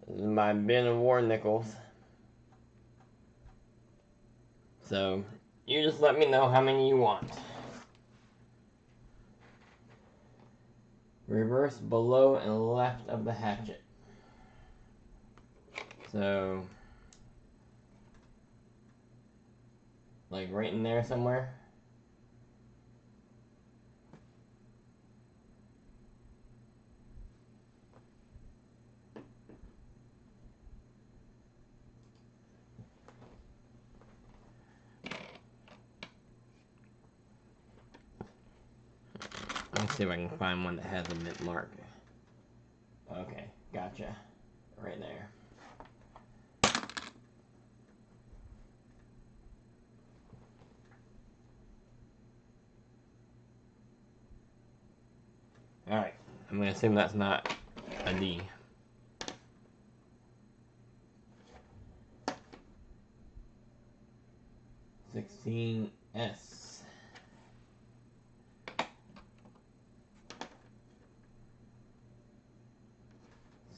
This is my bin of war nickels. So, you just let me know how many you want. Reverse below and left of the hatchet. So, like right in there somewhere. Let's see if I can find one that has a mint mark. Okay, gotcha. Right there. Alright, I'm going to assume that's not a D. $16S.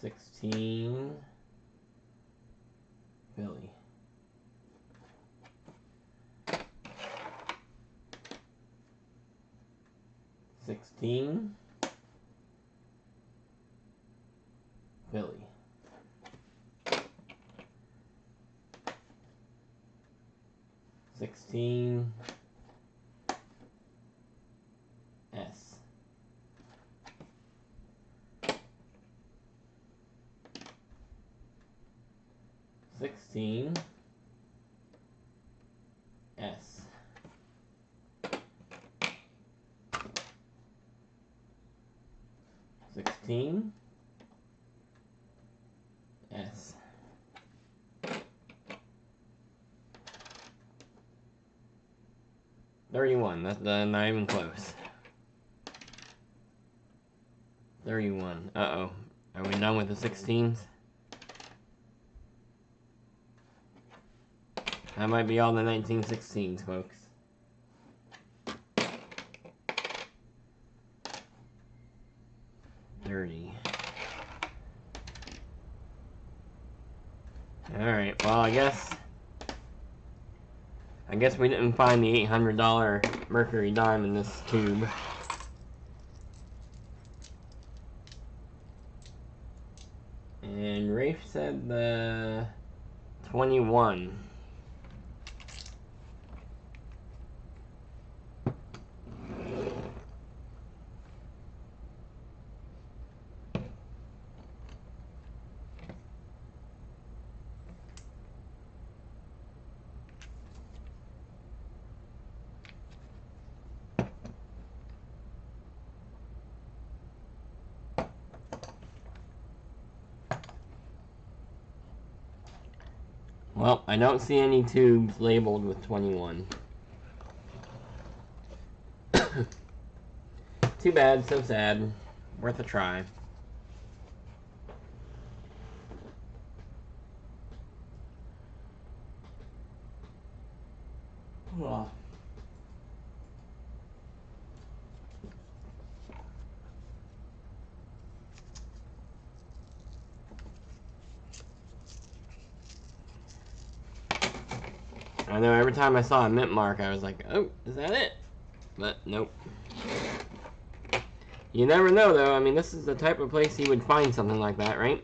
16, Philly. 16, Philly. 16, S. 16, S. 16, S. 31, that's not even close. 31, uh-oh. Are we done with the 16s? That might be all the 1916s, folks. Alright, well, I guess we didn't find the $800 mercury dime in this tube. And Rafe said the 21. Well, I don't see any tubes labeled with 21. Too bad, so sad. Worth a try. Well. I know every time I saw a mint mark, I was like, oh, is that it? But nope. You never know, though. I mean, this is the type of place you would find something like that, right?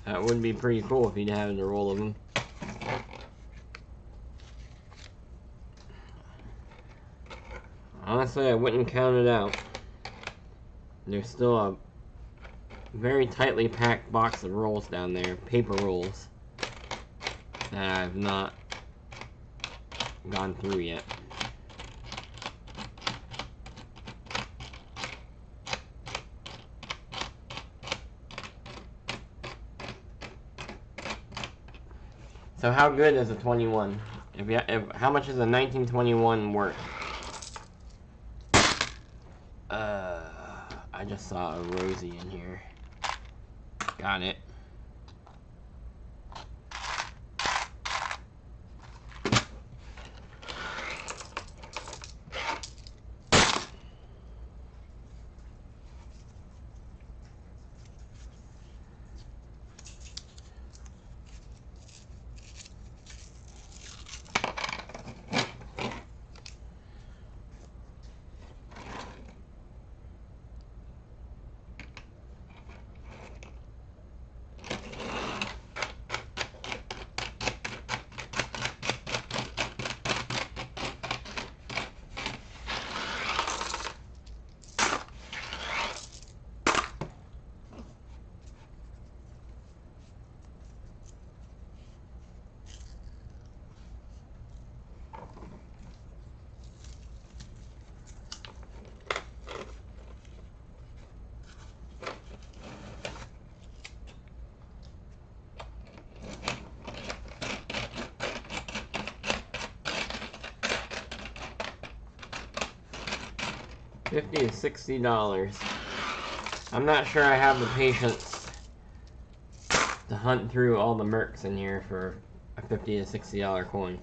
That would be pretty cool if you'd have a roll of them. Honestly, I wouldn't count it out. There's still a very tightly packed box of rolls down there, paper rolls, that I've not gone through yet. So how good is a 21? How much is a 1921 worth? I just saw a Rosie in here. Got it. $50 to $60. I'm not sure I have the patience to hunt through all the mercs in here for a $50 to $60 coin.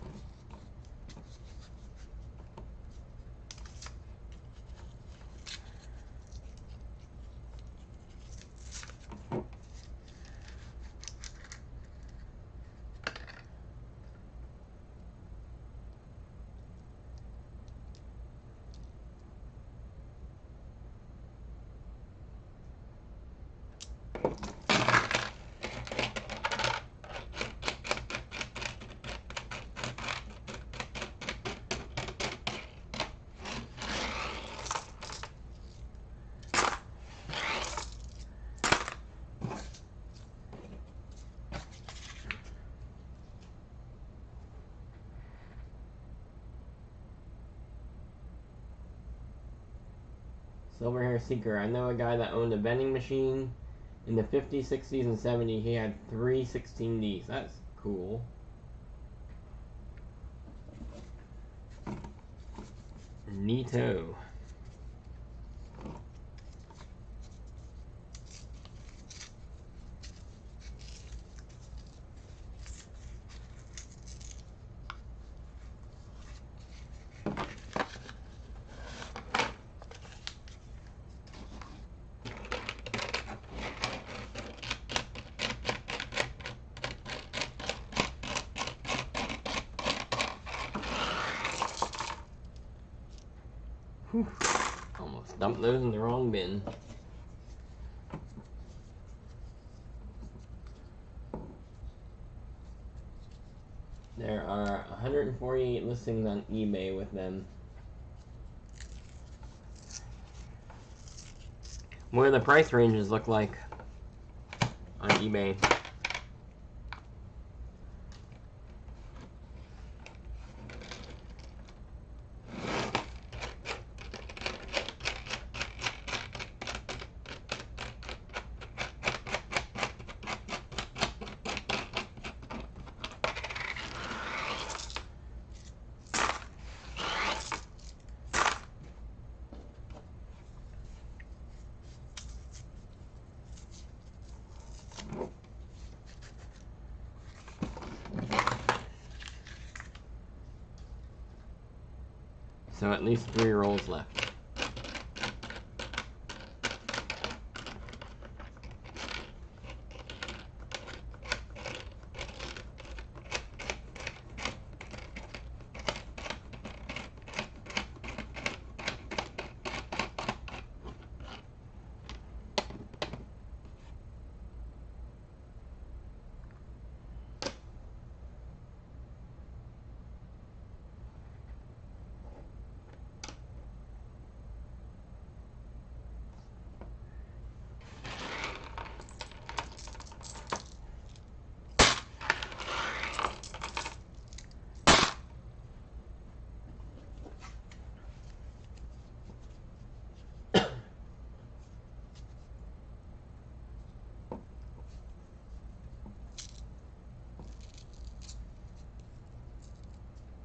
Silver Hair Seeker. I know a guy that owned a vending machine in the 50s, 60s, and 70s. He had 3 16Ds. That's cool. Neato. Whew. Almost dumped those in the wrong bin. There are 148 listings on eBay with them. What do the price ranges look like on eBay? So at least 3 rolls left.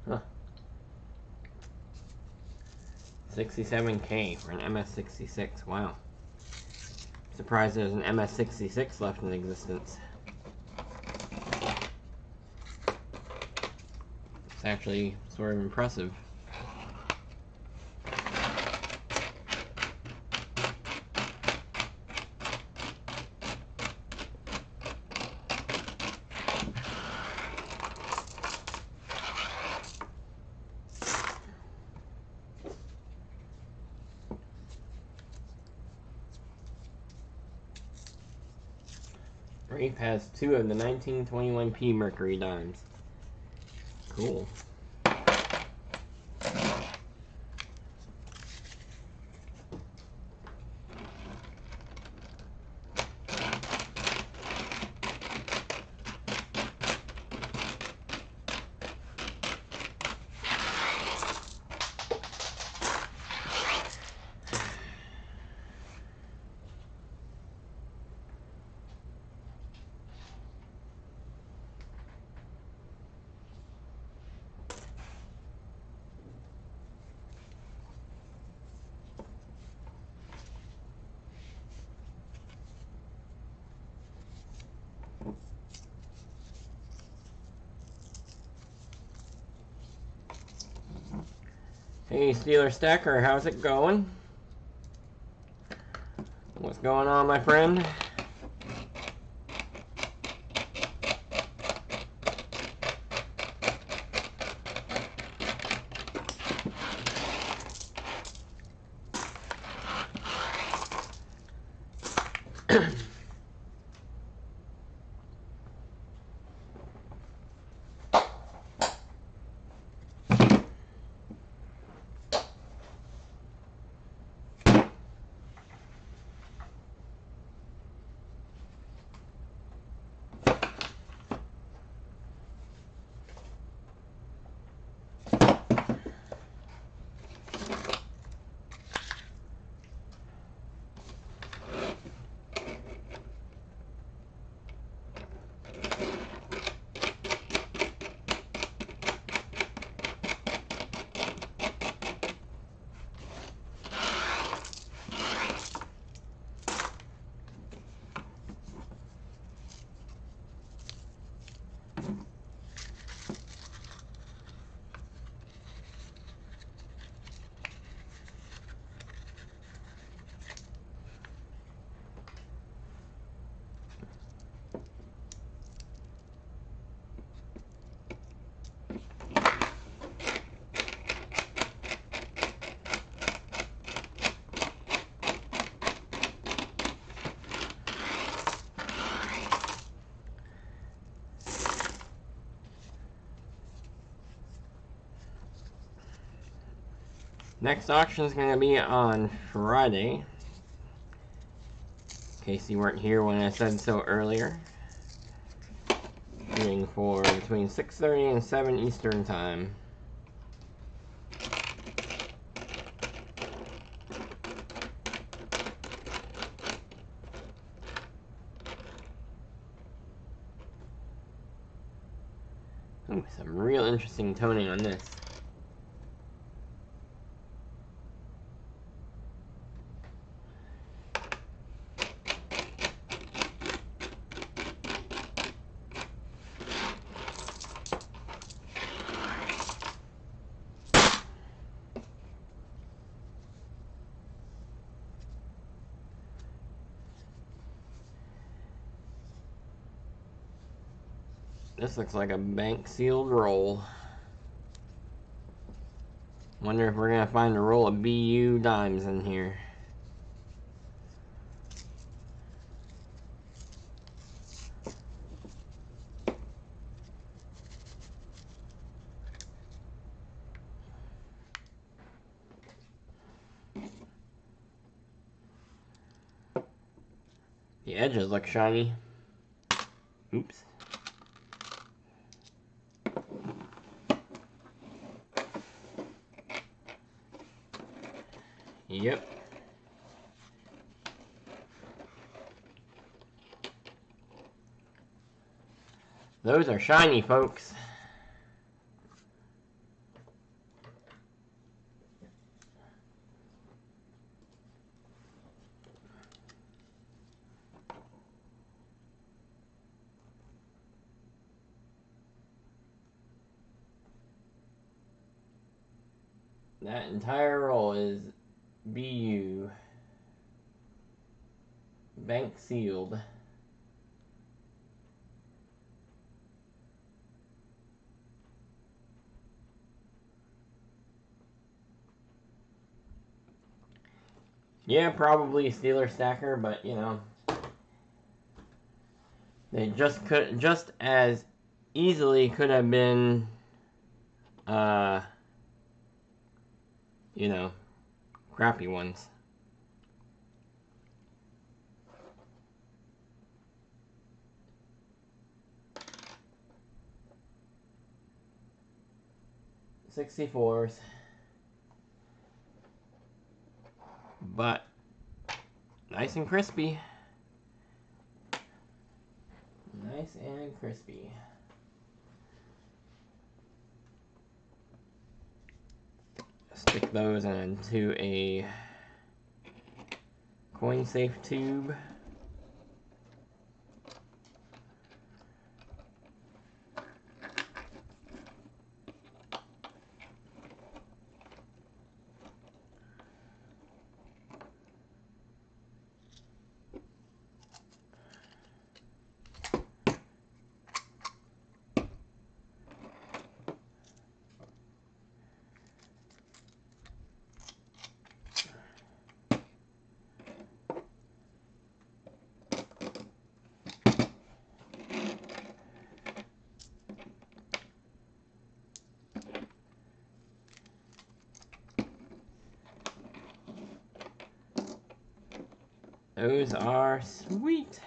Huh. 67K for an MS-66. Wow. Surprised there's an MS-66 left in existence. It's actually sort of impressive. Rafe has 2 of the 1921P Mercury dimes. Cool. Hey Steeler Stacker, how's it going? What's going on, my friend? Next auction is going to be on Friday, in case you weren't here when I said so earlier. Shooting for between 6:30 and 7 Eastern Time. Ooh, some real interesting toning on this. This looks like a bank sealed roll. Wonder if we're gonna find a roll of BU dimes in here. The edges look shiny. Oops. Yep. Those are shiny, folks. That entire roll is BU. Bank sealed. Yeah, probably Steeler Stacker, but you know, they just as easily could have been, you know, crappy ones. $64s. But nice and crispy. Nice and crispy. Stick those into a coin safe tube. Those are sweet.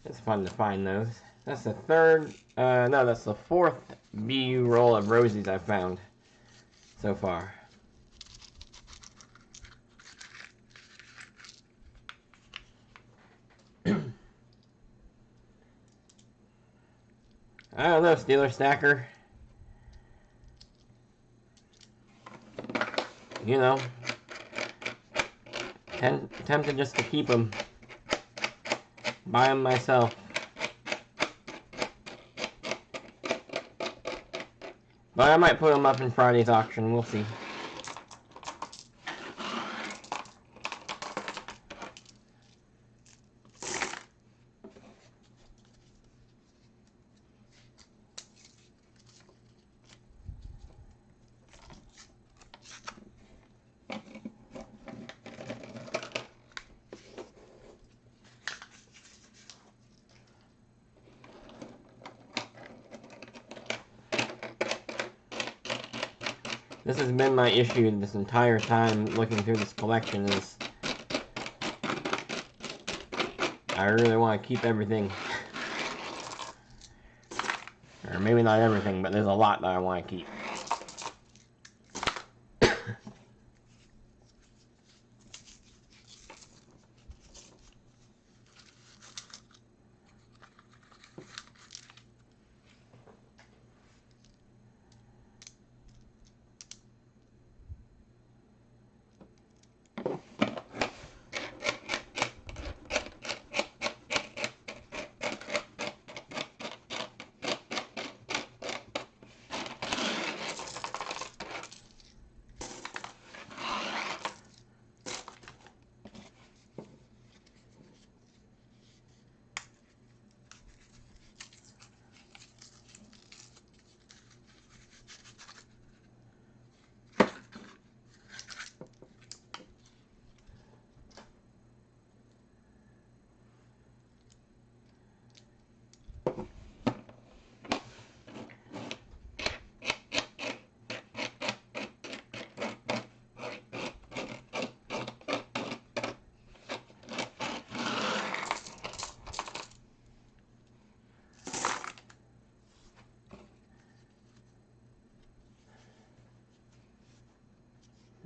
It's fun to find those. That's the third, no, that's the fourth BU roll of Rosies I've found so far. I don't know, Steeler Stacker. You know, tempted just to keep them. Buy them myself. But I might put them up in Friday's auction. We'll see. This has been my issue this entire time looking through this collection is I really want to keep everything. Or maybe not everything, but there's a lot that I want to keep.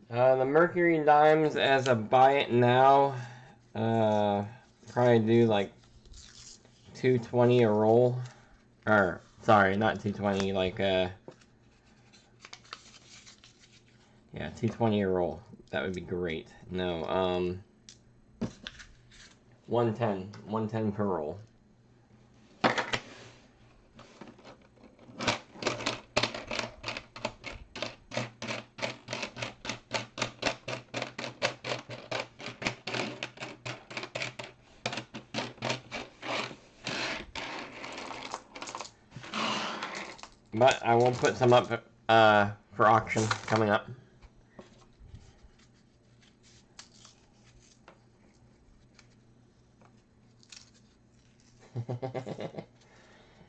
The Mercury Dimes as a buy it now, probably do like $2.20 a roll, or sorry, not $2.20, like yeah, $2.20 a roll. That would be great. No, $1.10 per roll. But I will put some up for auction coming up.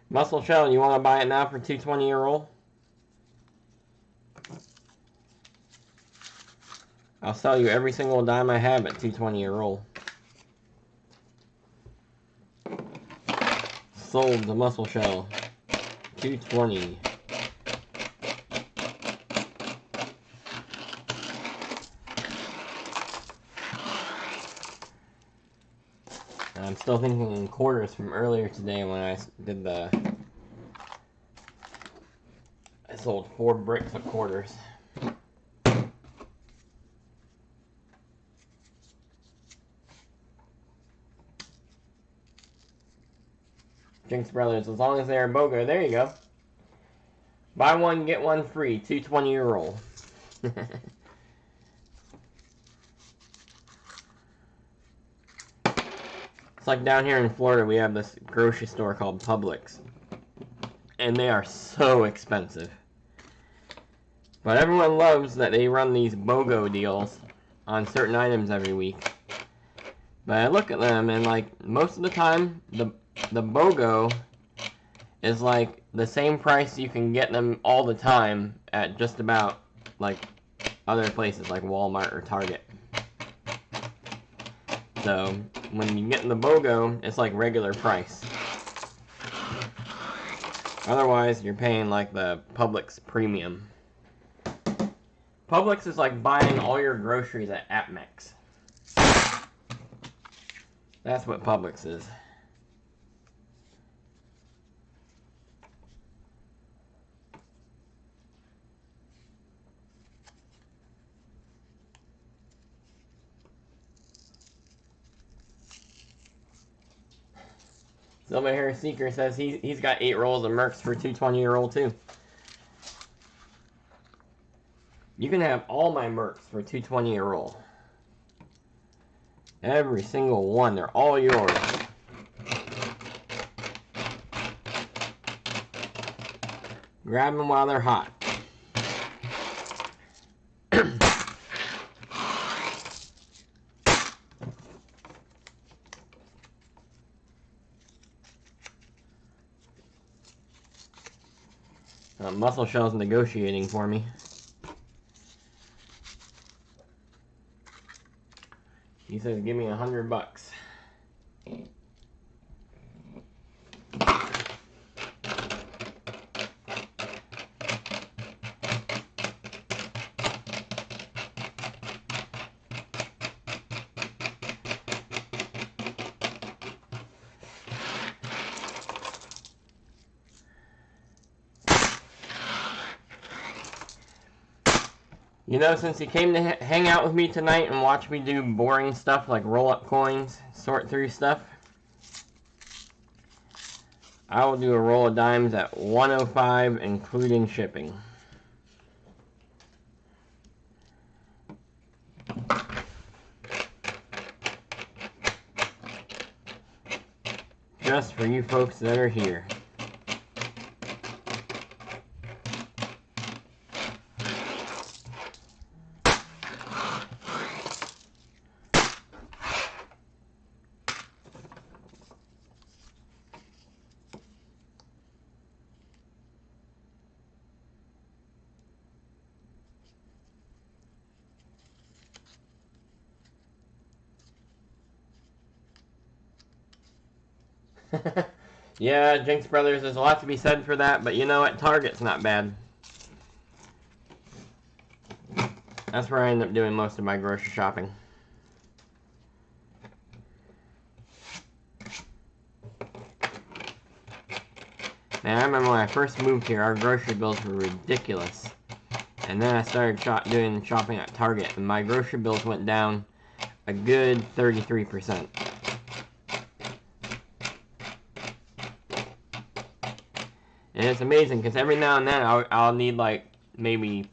Muscle Shell, you want to buy it now for $2.20 a roll? I'll sell you every single dime I have at $2.20 a roll. Sold the Muscle Shell. $2.20. I'm still thinking in quarters from earlier today when I did the... I sold 4 bricks of quarters. Jinx Brothers, as long as they're BOGO, there you go. Buy one, get one free, $2.20 a roll. It's like down here in Florida, we have this grocery store called Publix. and they are so expensive. But everyone loves that they run these BOGO deals on certain items every week. But I look at them, and like most of the time, the BOGO is like the same price you can get them all the time at just about like other places like Walmart or Target. So when you get in the BOGO, it's like regular price. Otherwise, you're paying like the Publix premium. Publix is like buying all your groceries at APMEX. That's what Publix is. Silver Hair Seeker says he's got 8 rolls of Mercs for $2.20 a roll too. You can have all my Mercs for $2.20 a roll. Every single one, they're all yours. Grab them while they're hot. Muscle Shell's negotiating for me. He says, "Give me $100." You know, since he came to hang out with me tonight and watch me do boring stuff like roll up coins, sort through stuff, I will do a roll of dimes at $105 including shipping. Just for you folks that are here. Yeah, Jinx Brothers, there's a lot to be said for that, but you know what? Target's not bad. That's where I end up doing most of my grocery shopping. Man, I remember when I first moved here, our grocery bills were ridiculous. And then I started doing shopping at Target, and my grocery bills went down a good 33%. And it's amazing, because every now and then I'll need like maybe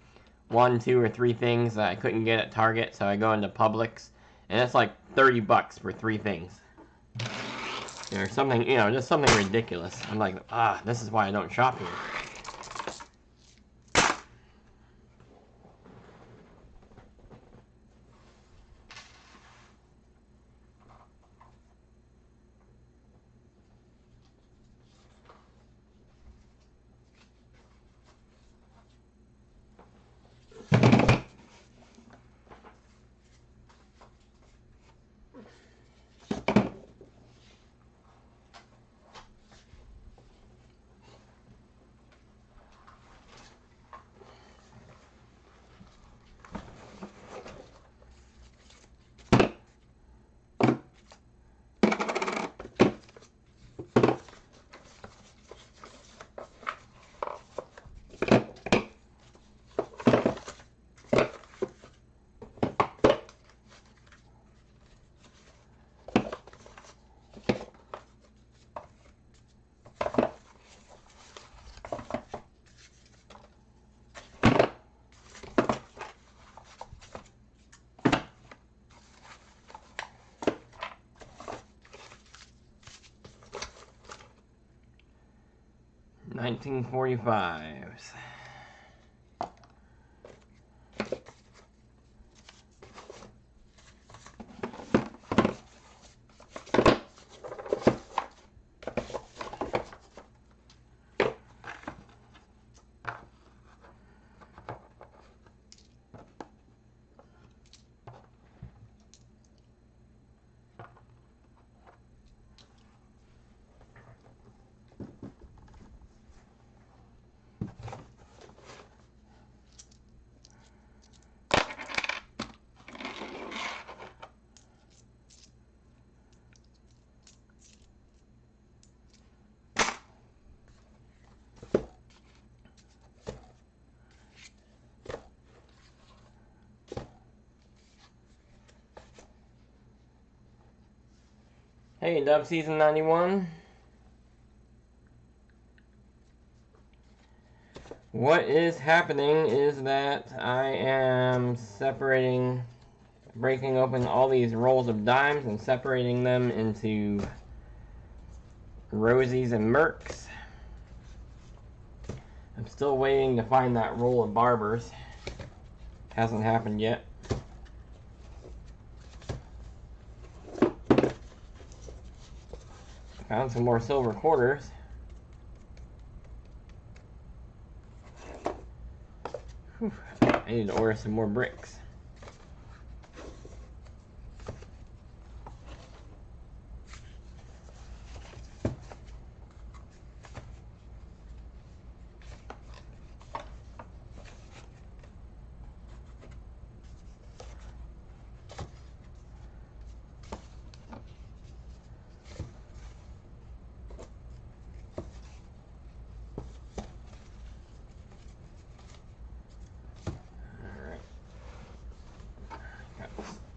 1, 2, or 3 things that I couldn't get at Target, so I go into Publix, and it's like $30 for 3 things. Or something, you know, just something ridiculous. I'm like, this is why I don't shop here. 1945s. Hey, Dub Season 91. What is happening is that I am breaking open all these rolls of dimes and separating them into Rosies and Mercs. I'm still waiting to find that roll of Barbers. Hasn't happened yet. Found some more silver quarters. Whew. I need to order some more bricks.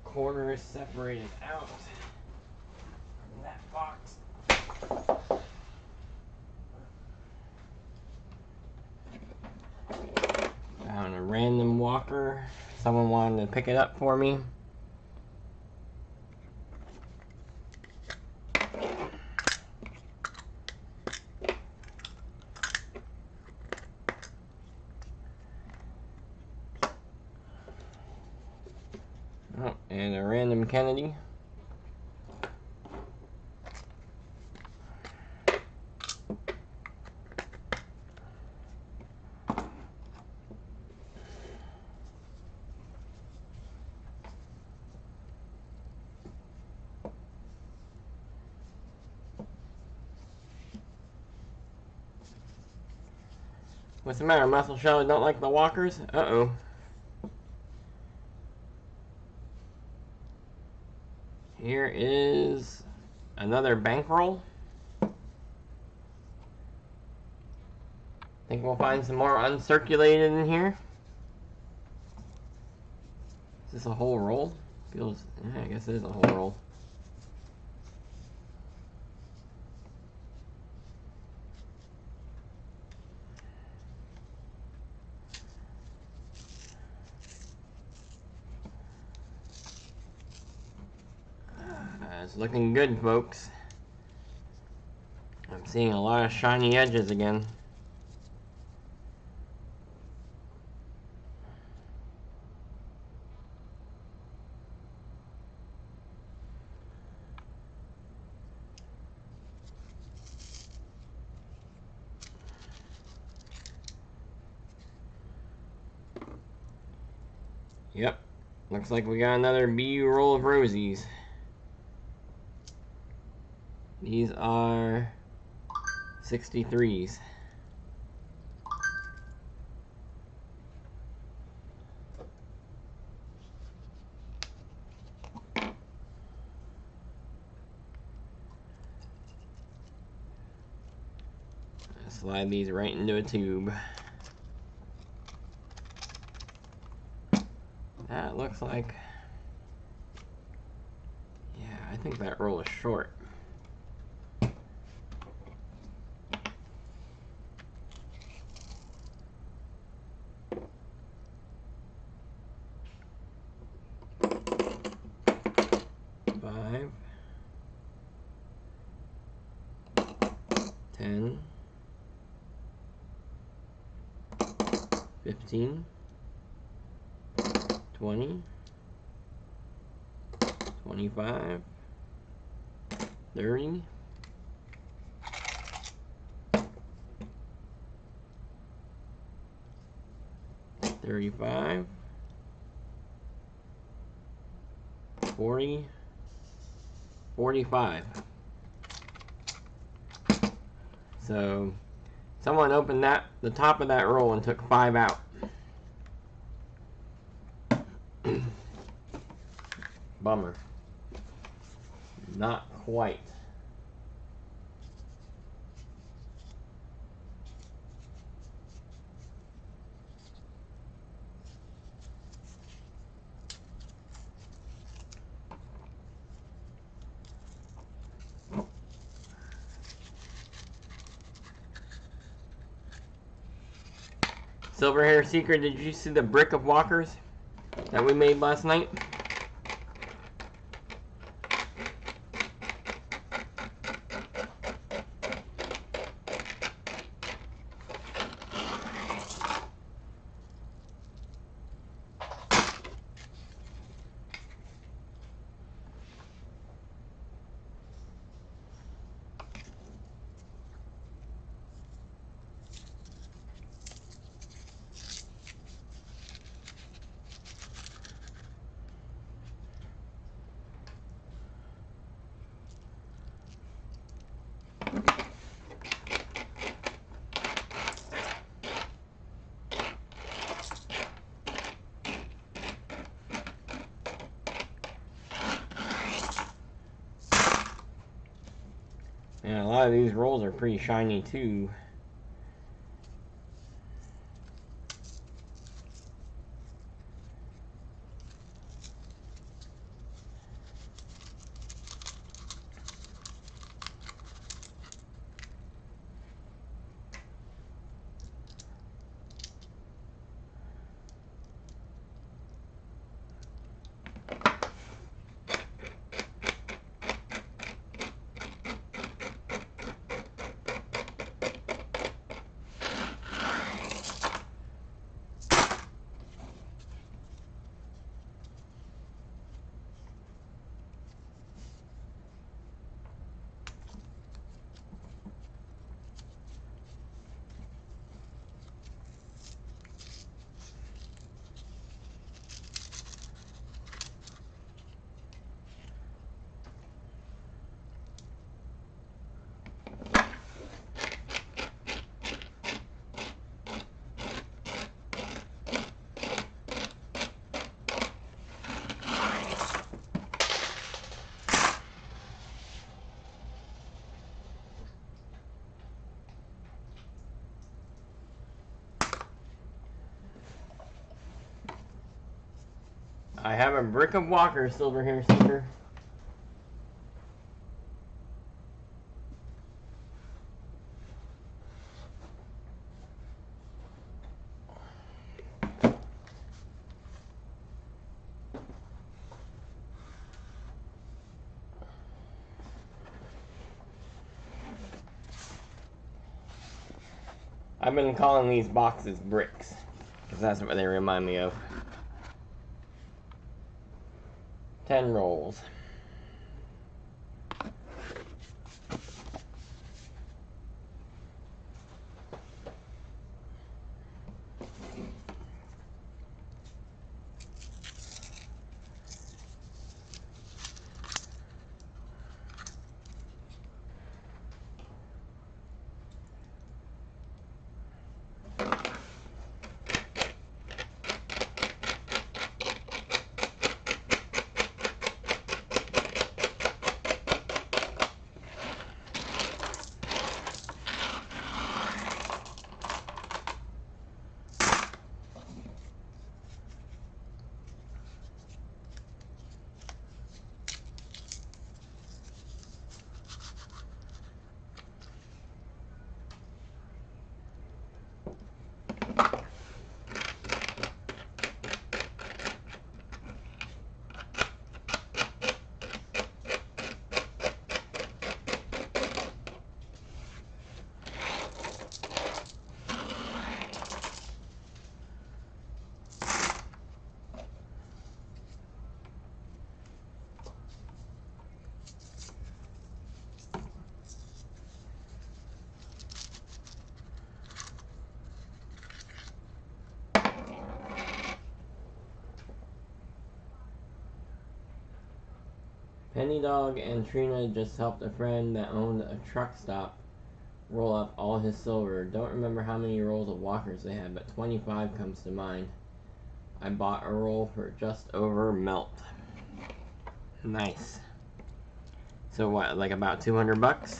Quarters separated out from that box. Found a random walker. Someone wanted to pick it up for me. Oh, and a random Kennedy. What's the matter, Muscle Shell? Don't like the walkers? Uh-oh. Here is another bankroll. Think we'll find some more uncirculated in here. Is this a whole roll? Feels, yeah, I guess it is a whole roll. It's looking good, folks. I'm seeing a lot of shiny edges again. Yep, looks like we got another B roll of Rosies. These are 63s. Slide these right into a tube. That looks like, yeah, I think that roll is short. Five, 10, 15, 20, 25, 30, 35, 40, 45. So someone opened the top of that roll and took 5 out. Bummer. Not quite. Silver Hair Secret, did you see the brick of walkers that we made last night? Yeah, a lot of these rolls are pretty shiny too. I have a brick of walkers, Silver Hair Seeker. I've been calling these boxes bricks, because that's what they remind me of. 10 rolls. Penny Dog and Trina just helped a friend that owned a truck stop roll up all his silver. Don't remember how many rolls of walkers they had, but 25 comes to mind. I bought a roll for just over melt. Nice. So what, like about 200 bucks?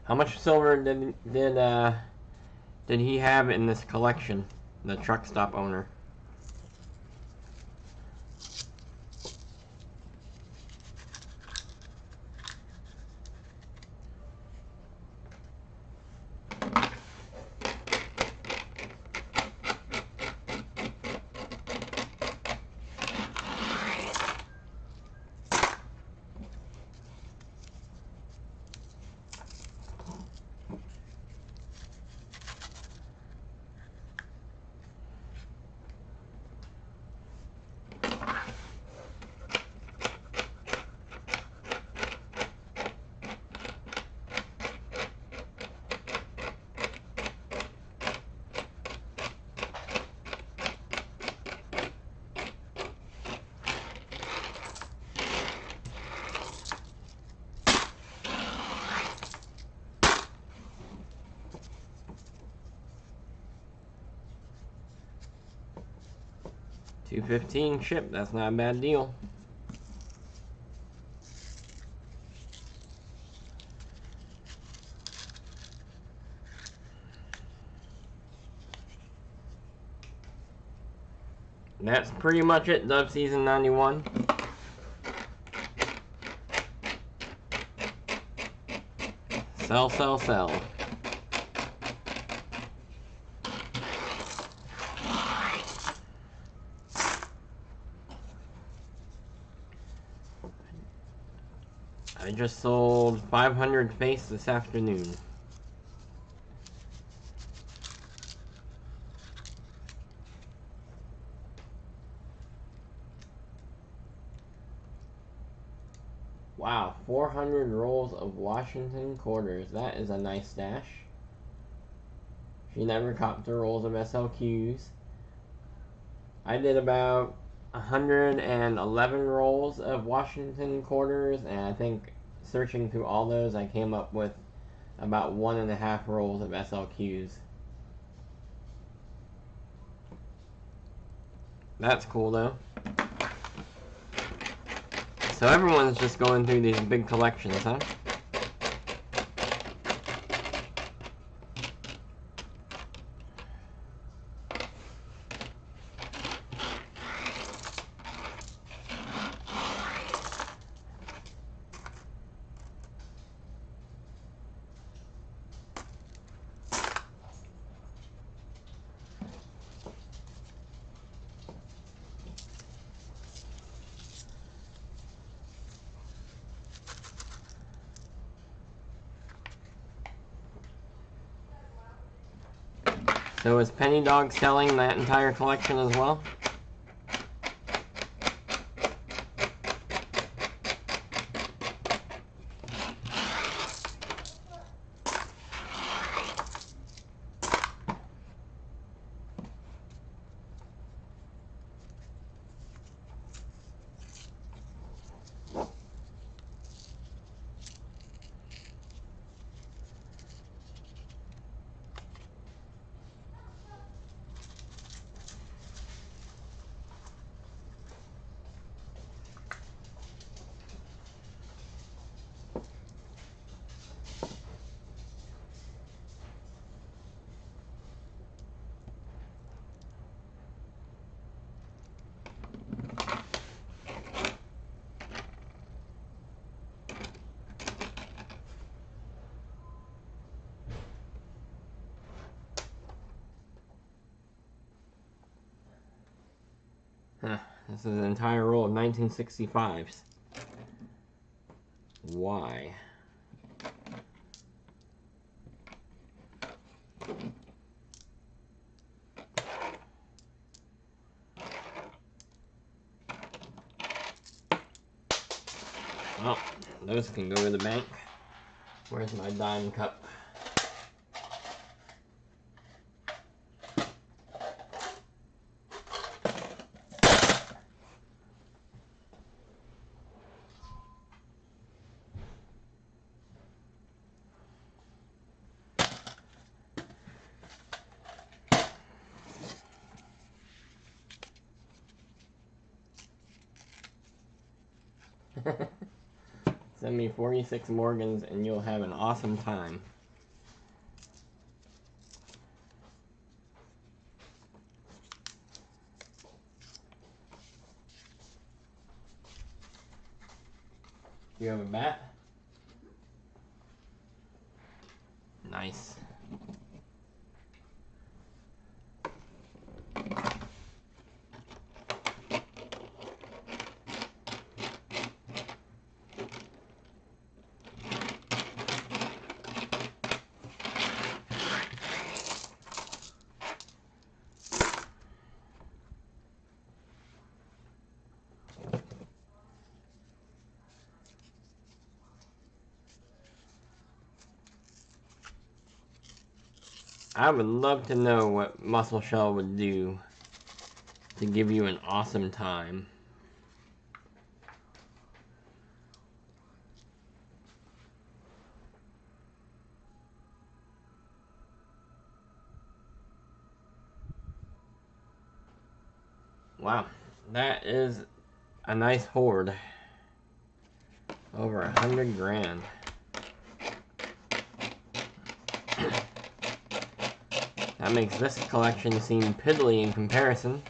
How much silver did he have in this collection, the truck stop owner? $2.15 shipped. That's not a bad deal. That's pretty much it, Dove Season 91. Sell, sell, sell. I just sold 500 face this afternoon. Wow, 400 rolls of Washington quarters. That is a nice stash. She never copped her rolls of SLQs. I did about 111 rolls of Washington quarters, and I think searching through all those, I came up with about 1.5 rolls of SLQs. That's cool though. So everyone's just going through these big collections, huh? So is Penny Dog selling that entire collection as well? Huh, this is an entire roll of 1965s. Why? Well, those can go to the bank. Where's my dime cup? Send me 46 Morgans and you'll have an awesome time. You have a bat? Nice. I would love to know what Muscle Shell would do to give you an awesome time. Wow, that is a nice hoard. Over 100 grand. That makes this collection seem piddly in comparison.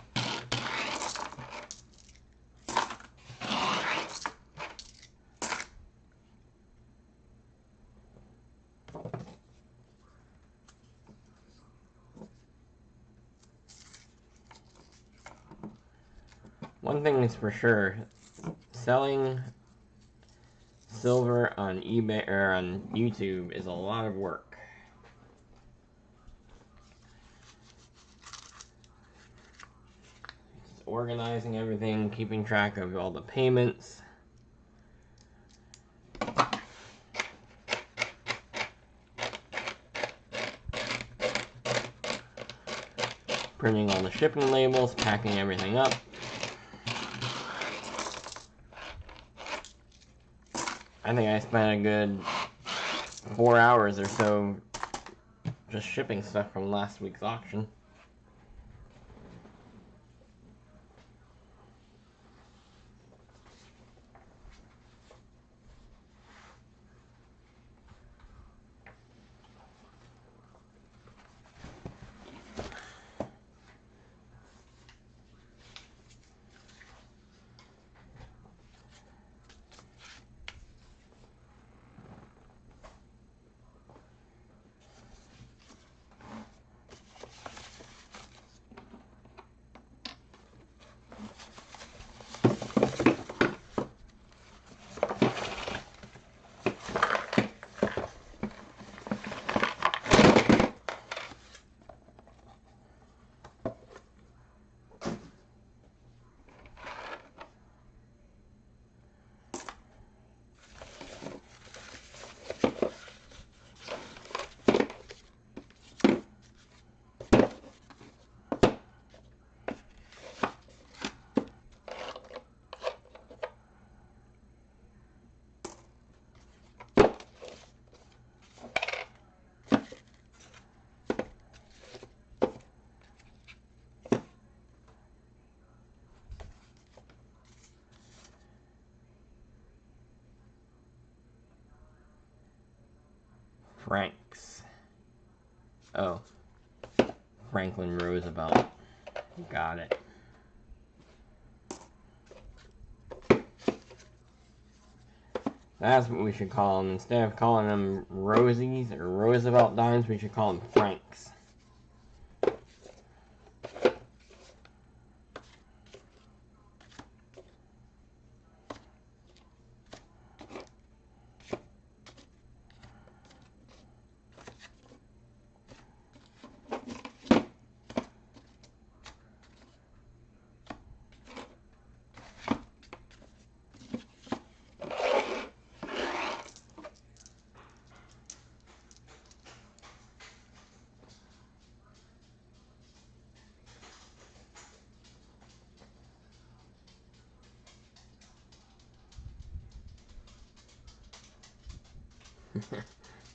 One thing is for sure, selling silver on eBay or on YouTube is a lot of work. Just organizing everything, keeping track of all the payments. Printing all the shipping labels, packing everything up. I think I spent a good 4 hours or so just shipping stuff from last week's auction. Franks. Oh. Franklin Roosevelt. Got it. That's what we should call them. Instead of calling them Rosies or Roosevelt dimes, we should call them Franks.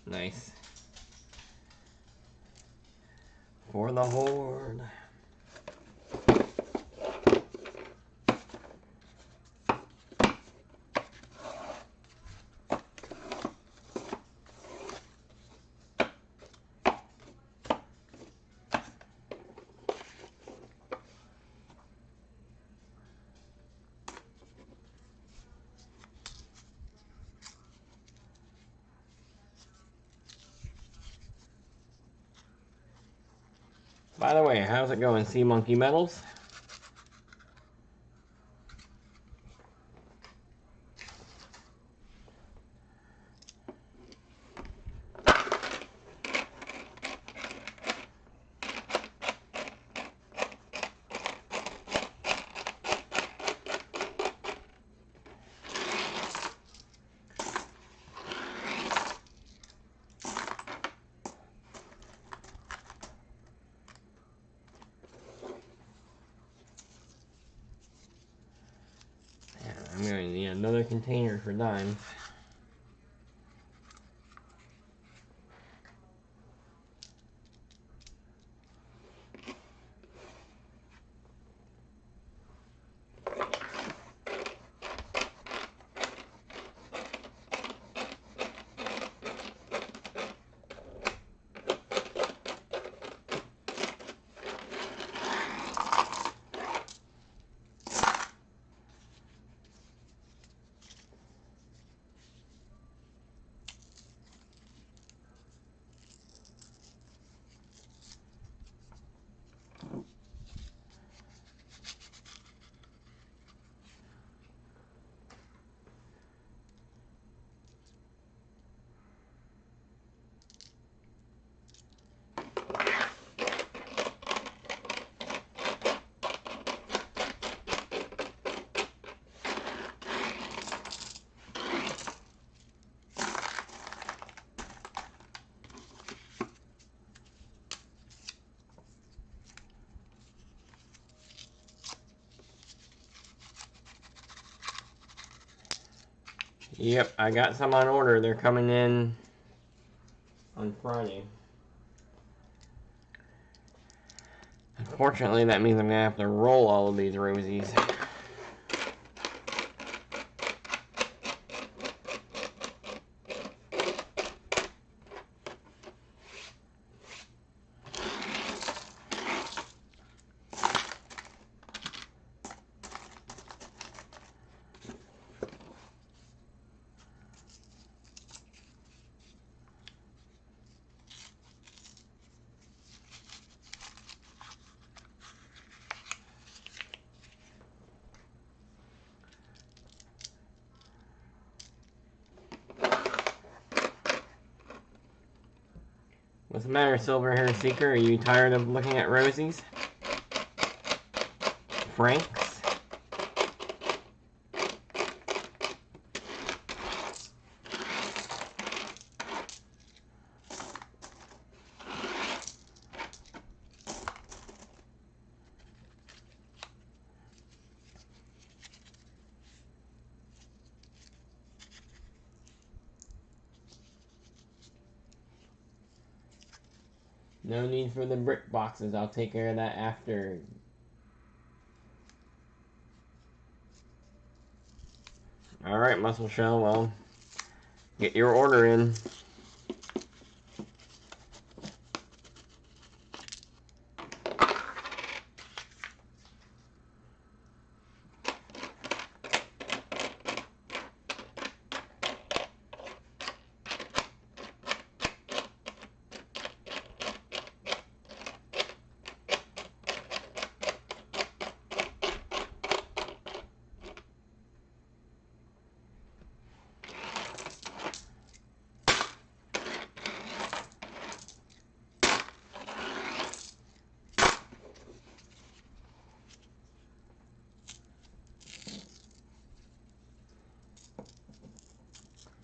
Nice. For the horde. By the way, how's it going, Sea Monkey Metals? I'm going to need another container for dimes. Yep, I got some on order. They're coming in on Friday. Unfortunately, that means I'm going to have to roll all of these rosies. What's the matter, Silver Hair Seeker? Are you tired of looking at rosies? Franks? No need for the brick boxes. I'll take care of that after. Alright, Muscle Shell, well, get your order in.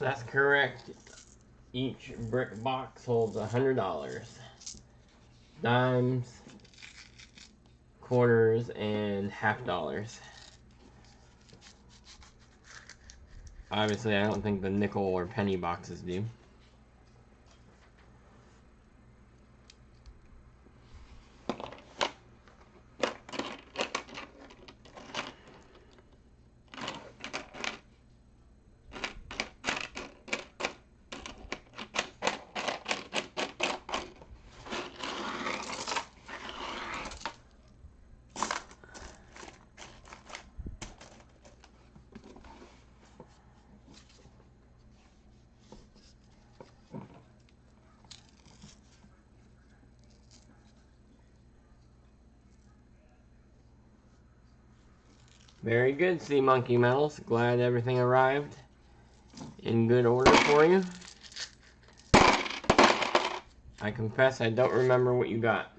That's correct. Each brick box holds $100. Dimes, quarters, and half dollars. Obviously, I don't think the nickel or penny boxes do. Very good, Sea Monkey Metals. Glad everything arrived in good order for you. I confess I don't remember what you got.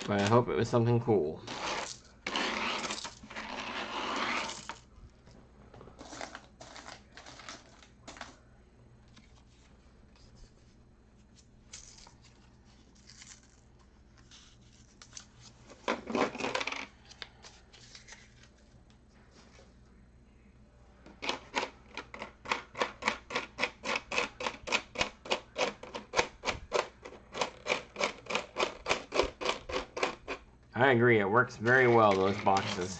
But I hope it was something cool. I agree, it works very well, those boxes.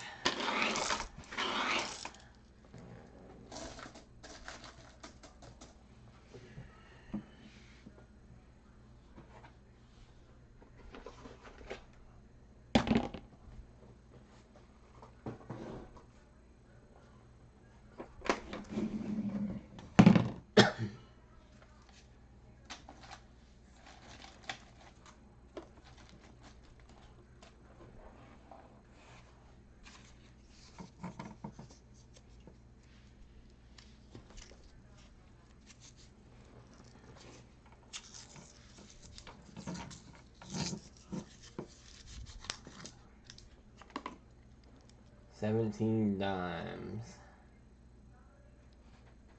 $17.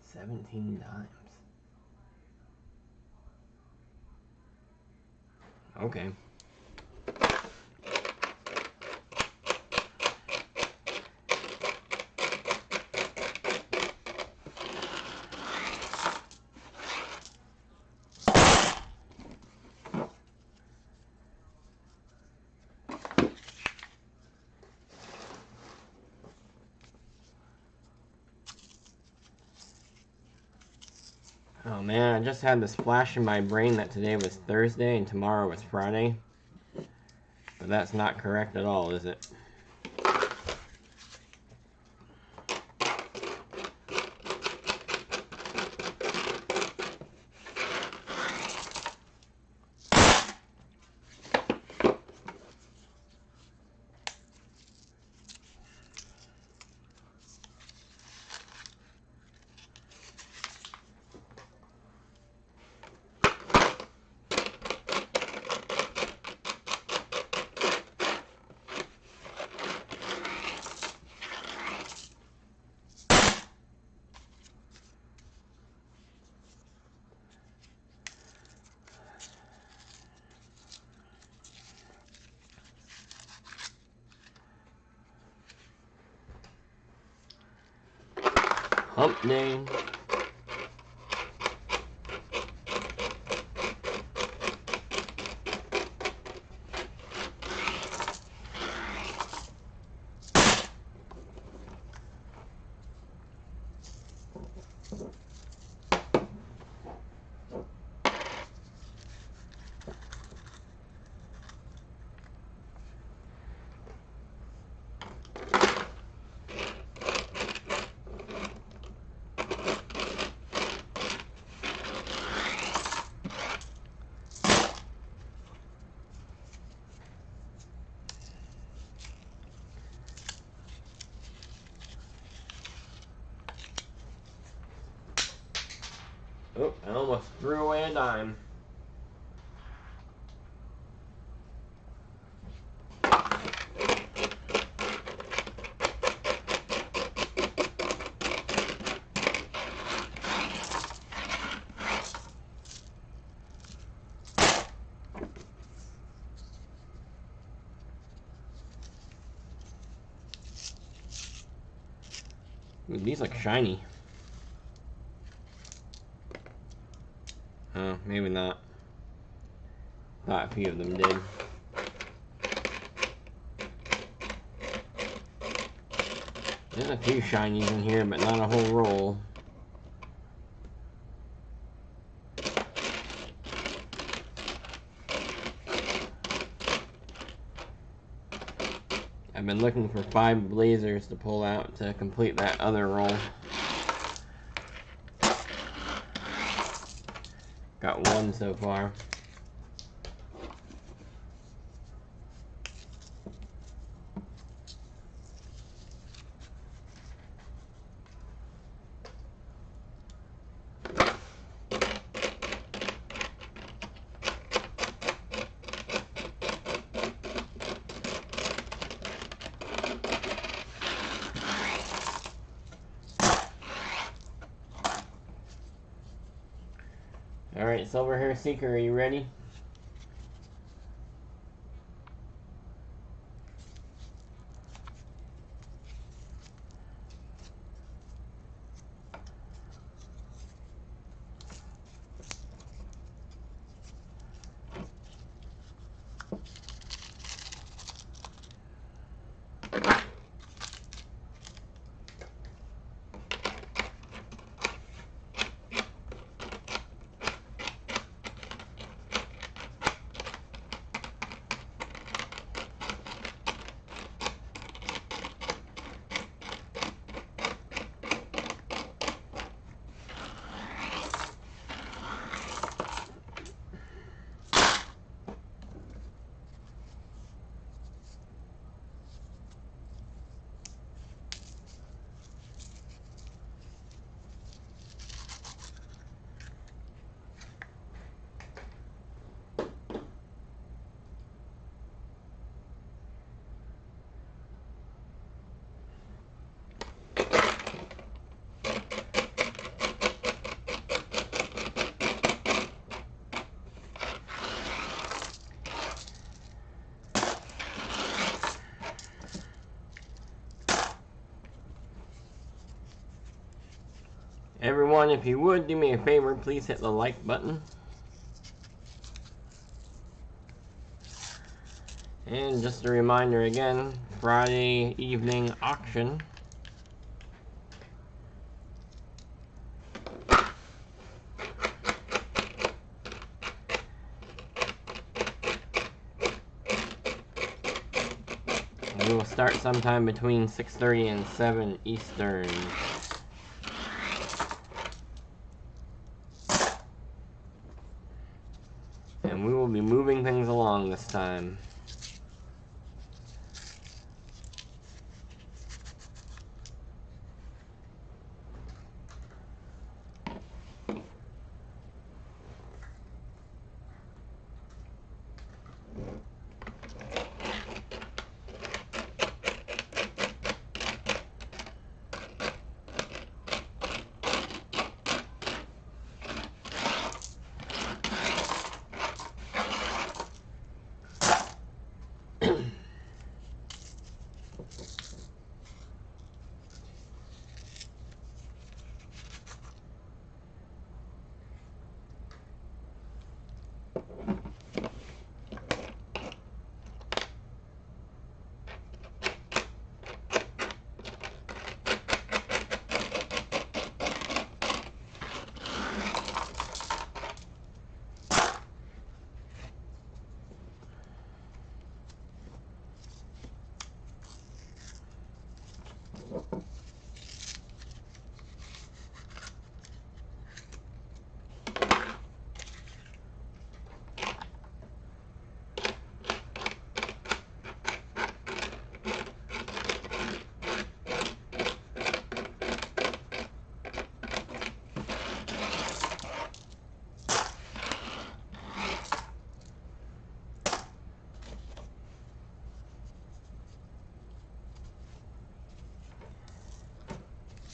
17 dimes. Okay. Oh man, I just had this flash in my brain that today was Thursday and tomorrow was Friday. But that's not correct at all, is it? Hump day. Oh, I almost threw away a dime. Ooh, these look shiny. Oh, maybe not. Thought a few of them did. There's a few shinies in here, but not a whole roll. I've been looking for 5 blazers to pull out to complete that other roll. Got one so far. Alright, Silver Hair Seeker, are you ready? Everyone, if you would, do me a favor, please hit the like button. And just a reminder again, Friday evening auction. We will start sometime between 6:30 and 7 Eastern. And we will be moving things along this time.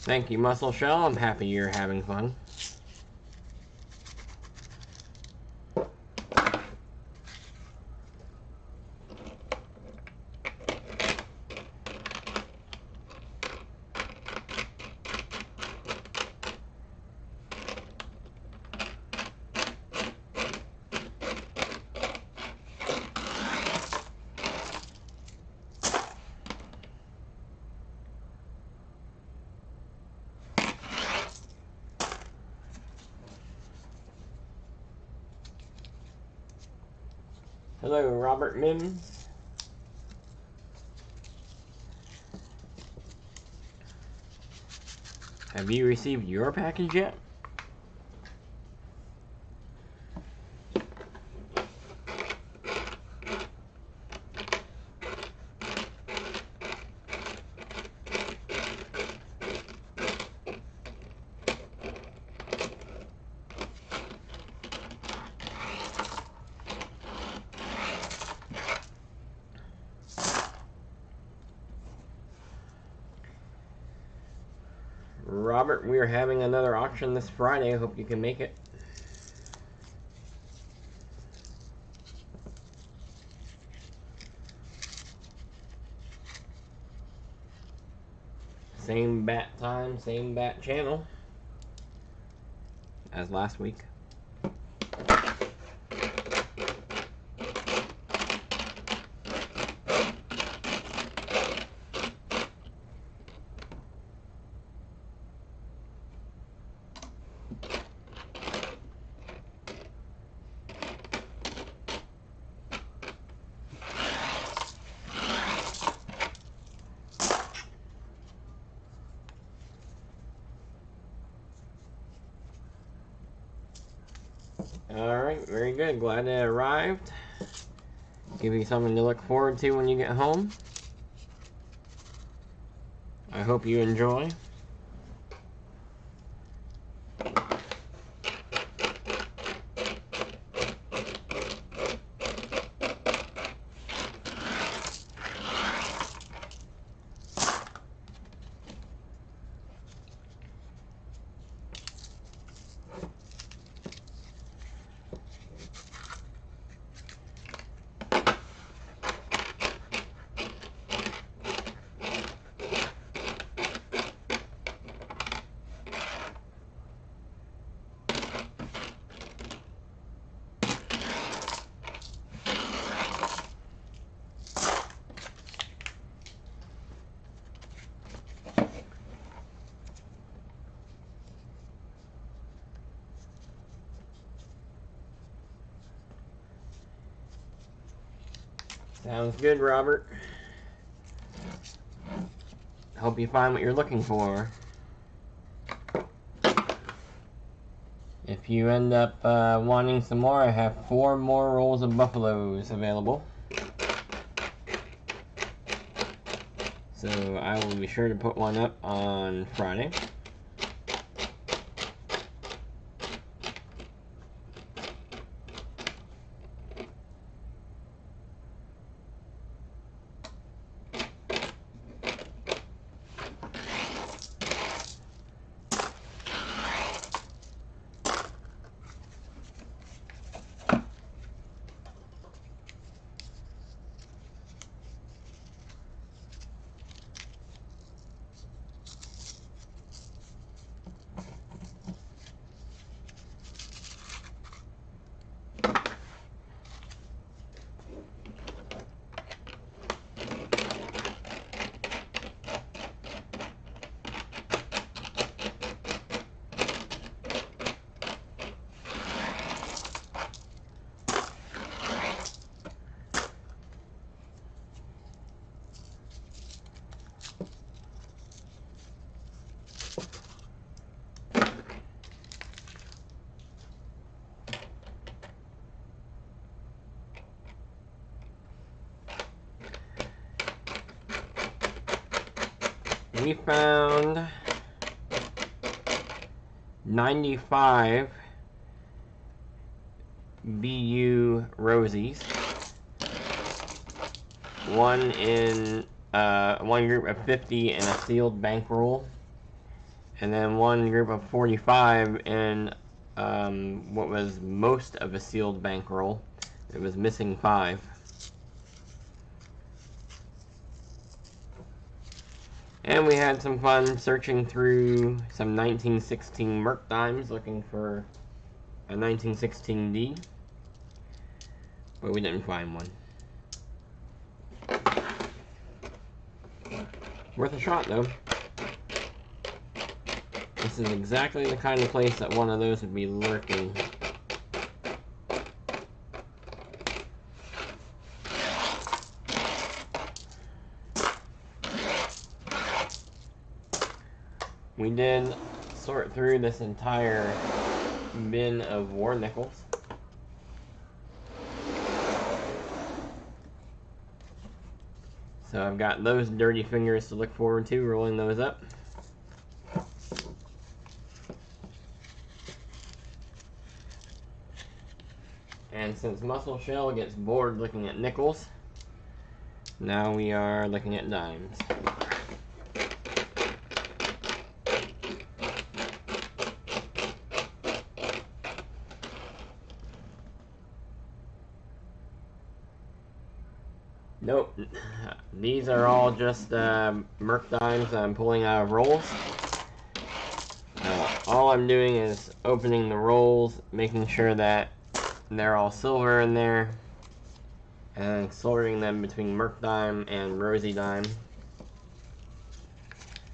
Thank you, Muscle Shell. I'm happy you're having fun. Hello, Robert Mims. Have you received your package yet? Robert, we are having another auction this Friday. I hope you can make it. Same bat time, same bat channel as last week. Alright, very good. Glad it arrived. Give you something to look forward to when you get home. I hope you enjoy. Sounds good, Robert. Hope you find what you're looking for. If you end up wanting some more, I have 4 more rolls of buffaloes available. So I will be sure to put one up on Friday. We found 95 BU Rosies. One in one group of 50 in a sealed bankroll, and then one group of 45 in what was most of a sealed bankroll. It was missing 5. And we had some fun searching through some 1916 Merc dimes looking for a 1916D, but we didn't find one. Worth a shot though. This is exactly the kind of place that one of those would be lurking. We did sort through this entire bin of war nickels. So I've got those dirty fingers to look forward to, rolling those up. And since Muscle Shell gets bored looking at nickels, now we are looking at dimes. Nope. These are all just Merc dimes I'm pulling out of rolls. All I'm doing is opening the rolls, making sure that they're all silver in there, and sorting them between Merc dime and Rosy dime.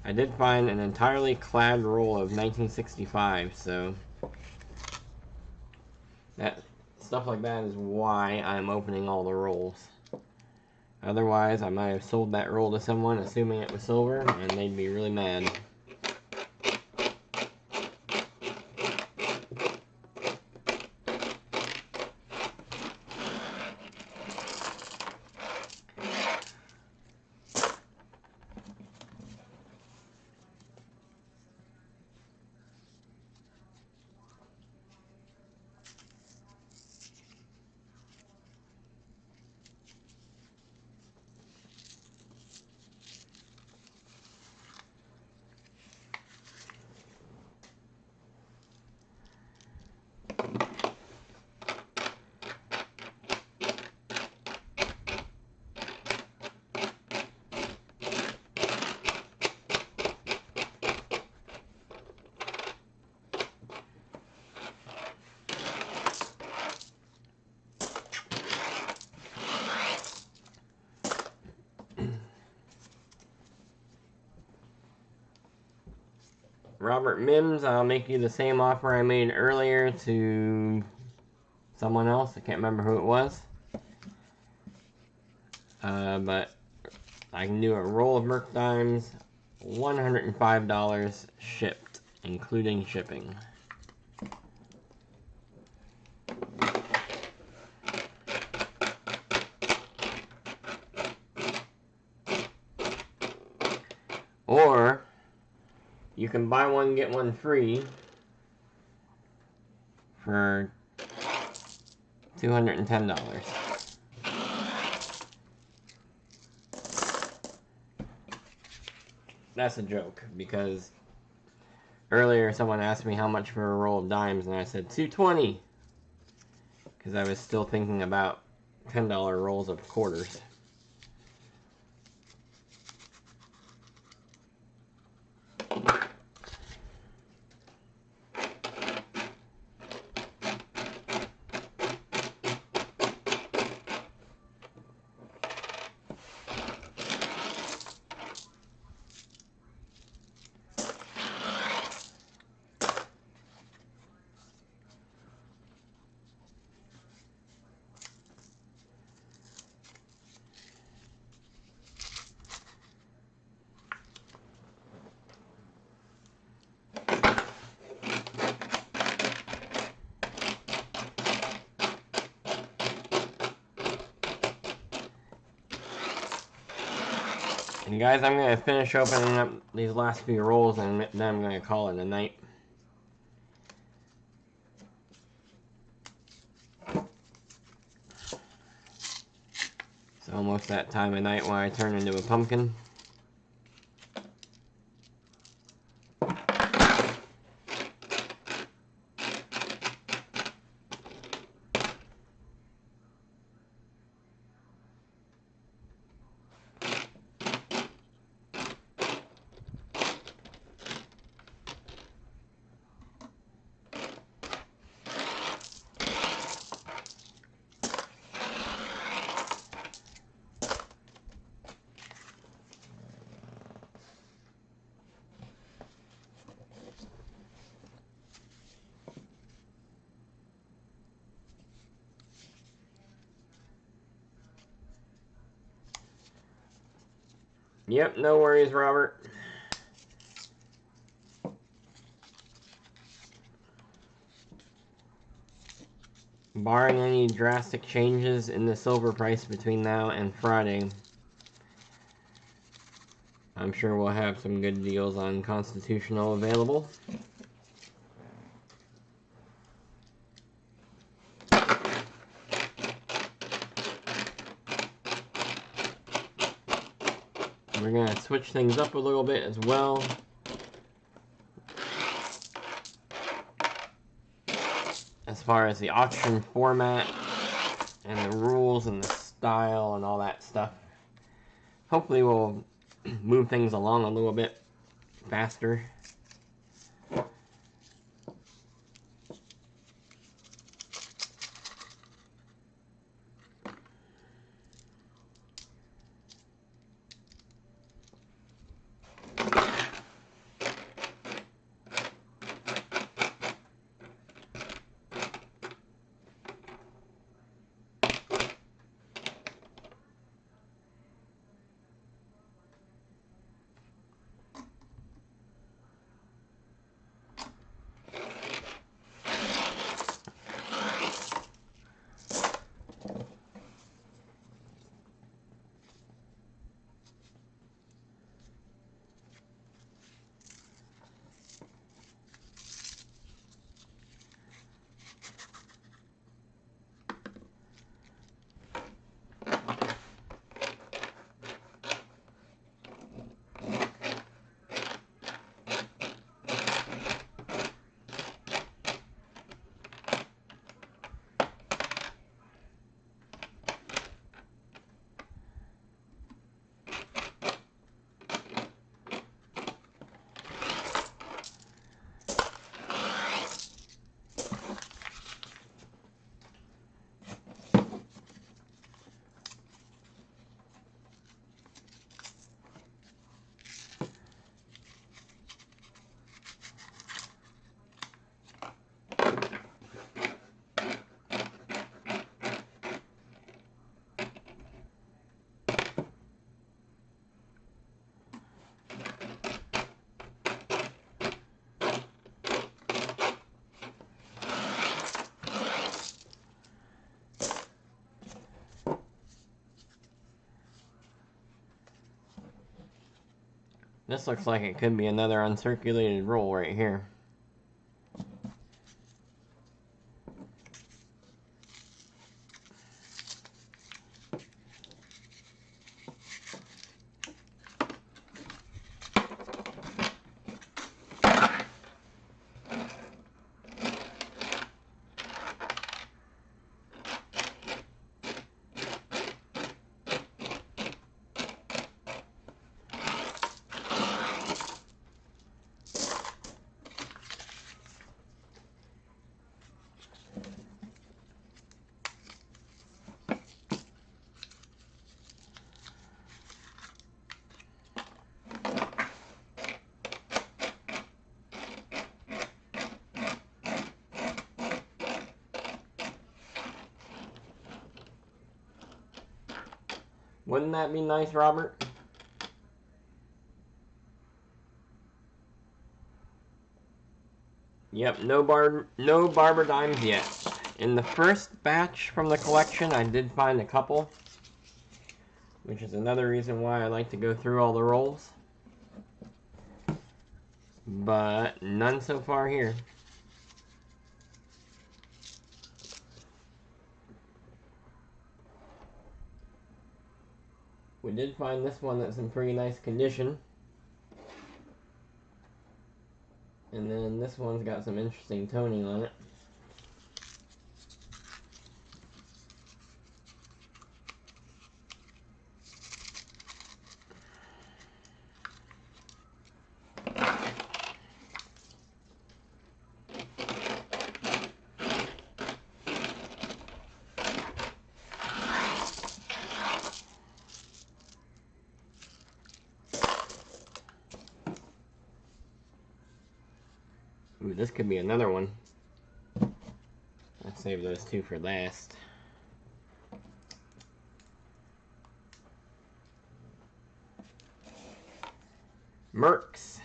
I did find an entirely clad roll of 1965, so that stuff like that is why I'm opening all the rolls. Otherwise, I might have sold that roll to someone assuming it was silver, and they'd be really mad. Robert Mims, I'll make you the same offer I made earlier to someone else. I can't remember who it was. But I can do a roll of Merc dimes, $105 shipped, including shipping. Or you can buy one, get one free for $210. That's a joke, because earlier someone asked me how much for a roll of dimes, and I said $220, because I was still thinking about $10 rolls of quarters. And guys, I'm going to finish opening up these last few rolls, and then I'm going to call it a night. It's almost that time of night when I turn into a pumpkin. Yep, no worries, Robert. Barring any drastic changes in the silver price between now and Friday, I'm sure we'll have some good deals on Constitutional available. We're going to switch things up a little bit as well. As far as the auction format and the rules and the style and all that stuff. Hopefully we'll move things along a little bit faster. This looks like it could be another uncirculated roll right here. Wouldn't that be nice, Robert? Yep, no barber dimes yet. In the first batch from the collection, I did find a couple, which is another reason why I like to go through all the rolls. But none so far here. We did find this one that's in pretty nice condition. And then this one's got some interesting toning on it. Ooh, this could be another one. Let's save those two for last. Mercs.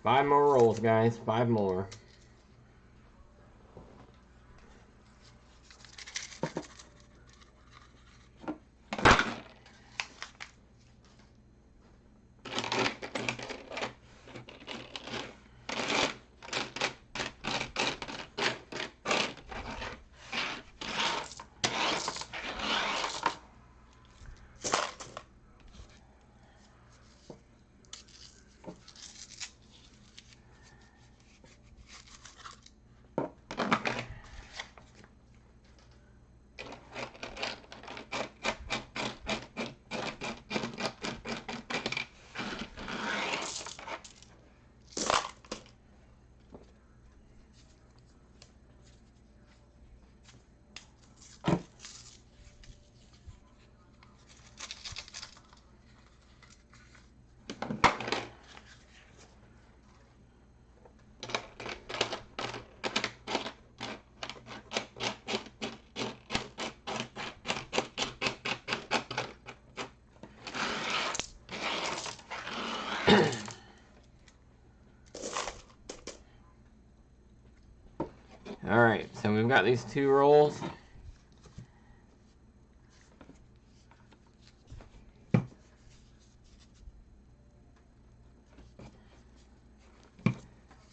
5 more rolls, guys. 5 more. Alright, so we've got these 2 rolls.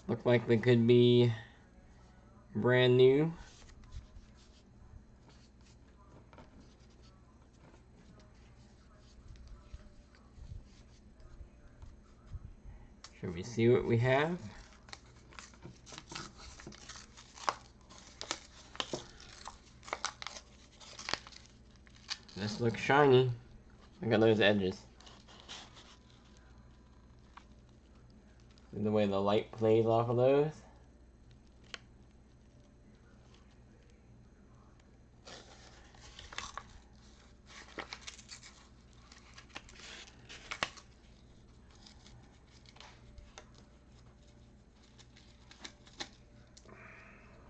Look like they could be brand new. Should we see what we have? This looks shiny. Look at those edges. See the way the light plays off of those?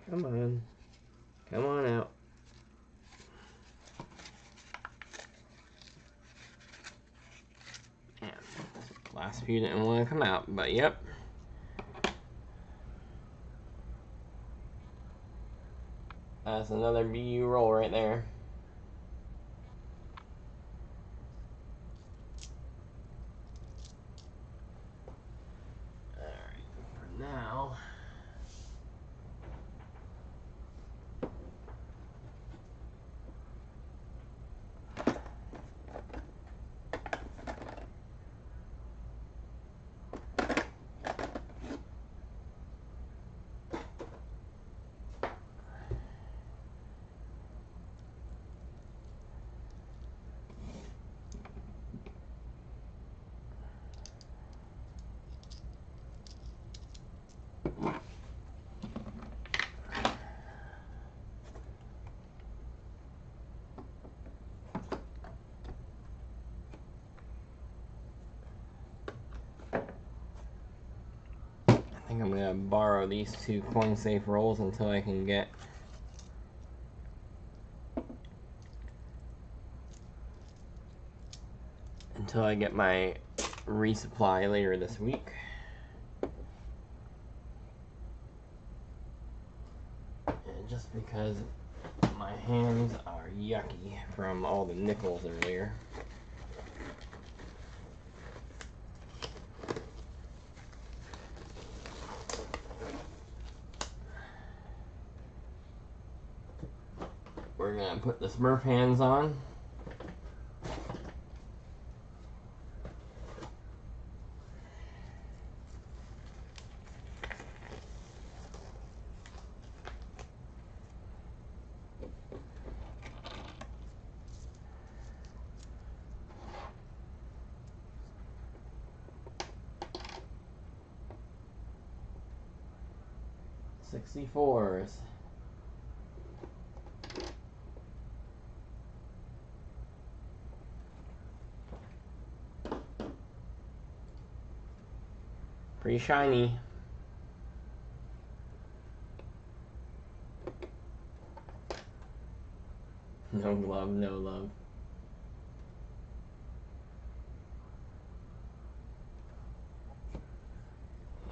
Come on. Come on out. Yeah, last few didn't want to come out, but yep. That's another BU roll right there. Alright, for now. I think I'm gonna borrow these 2 coin safe rolls until I can get my resupply later this week. And just because my hands are yucky from all the nickels earlier. We're gonna put the Smurf hands on. $64s. Pretty shiny. No love, no love.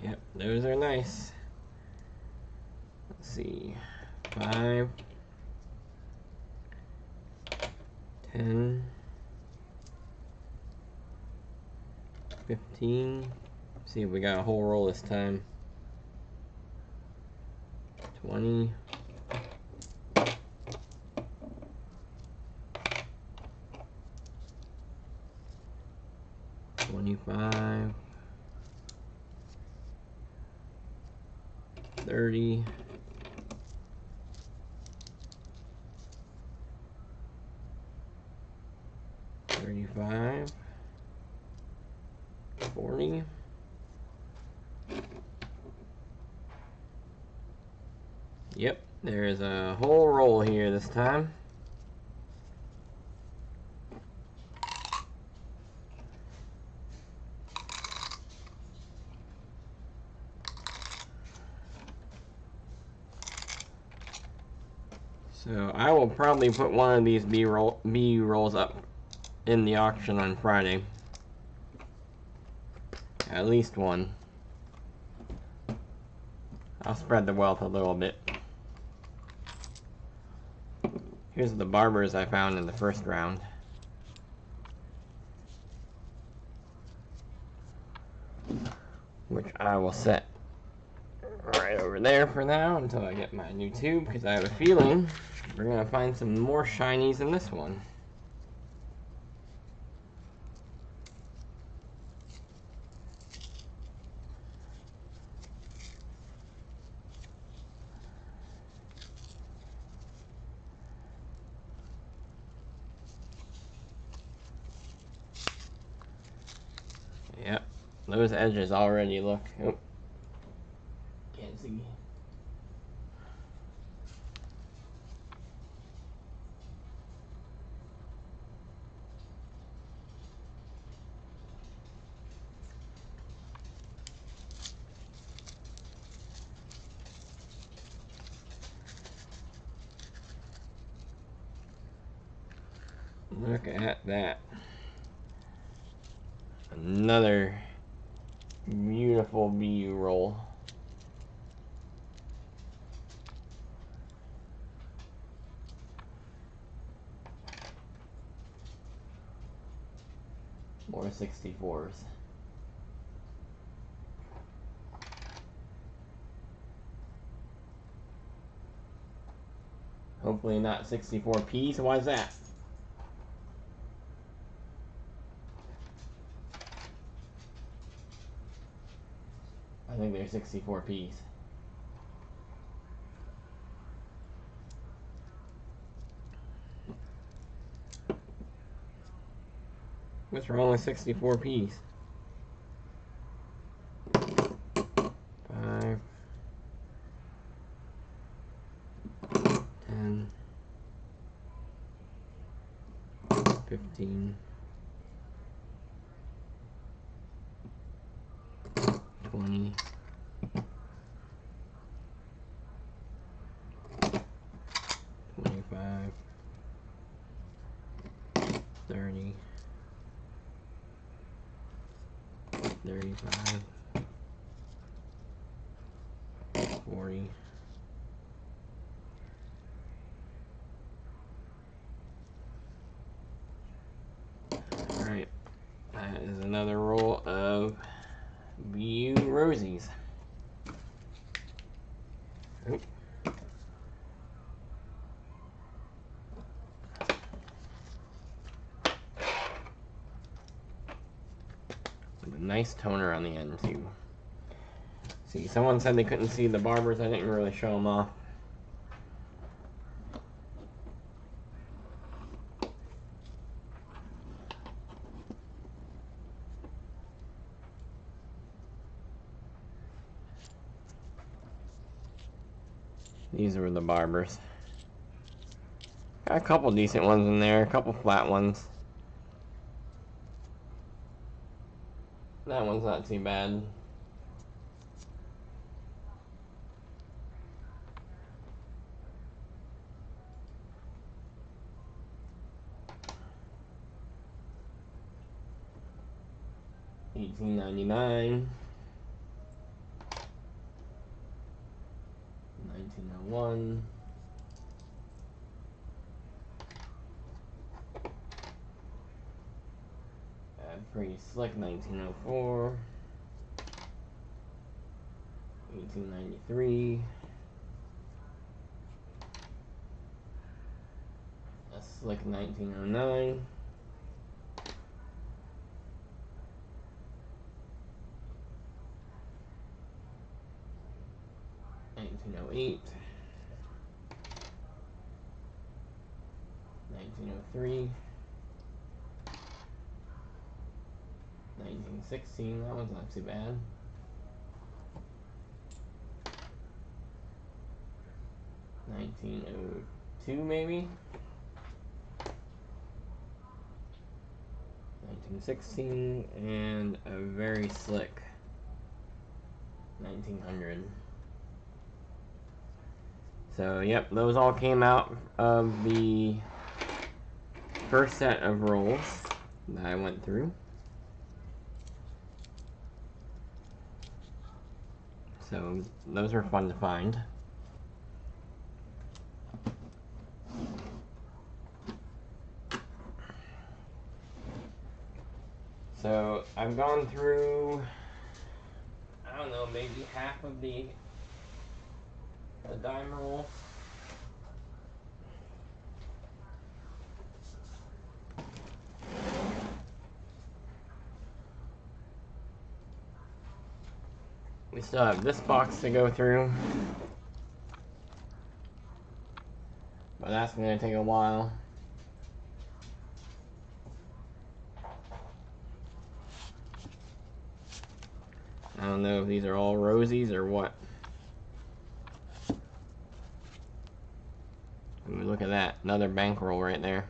Yep, those are nice. Let's see. 5, 10, 15. See if we got a whole roll this time. 20. 25. 30. 35. 40. Yep, there's a whole roll here this time. So I will probably put one of these B rolls up in the auction on Friday. At least one. I'll spread the wealth a little bit. Here's the barbers I found in the first round. Which I will set right over there for now until I get my new tube, because I have a feeling we're going to find some more shinies in this one. Yep, those edges already look... Oh, can't see. Look at that. Another beautiful BU roll. More 64s. Hopefully not 64Ps. Why is that? I think they're 64Ps. What's wrong with 64Ps? 5, 10, 15, 20, 25, 30, 35, 40, 'Alright, that is another roll of BU Rosies. Oop. With a nice toner on the end too. See, someone said they couldn't see the barbers. I didn't really show them off. These were the barbers. Got a couple decent ones in there, a couple flat ones. That one's not too bad. $18.99. 1901. Pretty slick, 1904. 1893. A slick 1909. 1908. 1903. 1916, that one's not too bad. 1902 maybe? 1916, and a very slick 1900. So, yep, those all came out of the first set of rolls that I went through. So, those are fun to find. So, I've gone through, I don't know, maybe half of the dime roll. We still have this box to go through, but that's going to take a while. I don't know if these are all rosies or what. Ooh, look at that, another bankroll right there.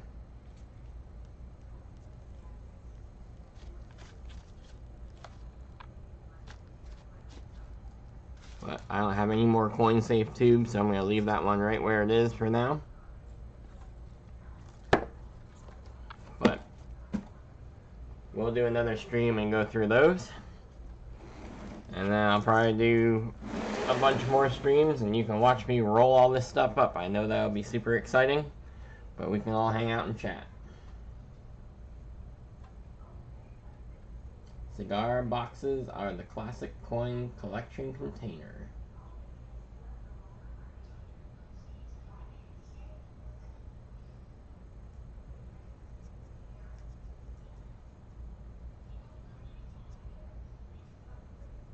But I don't have any more coin safe tubes, so I'm going to leave that one right where it is for now. But we'll do another stream and go through those. And then I'll probably do a bunch more streams and you can watch me roll all this stuff up. I know that'll be super exciting, but we can all hang out and chat. Cigar boxes are the classic coin collection container.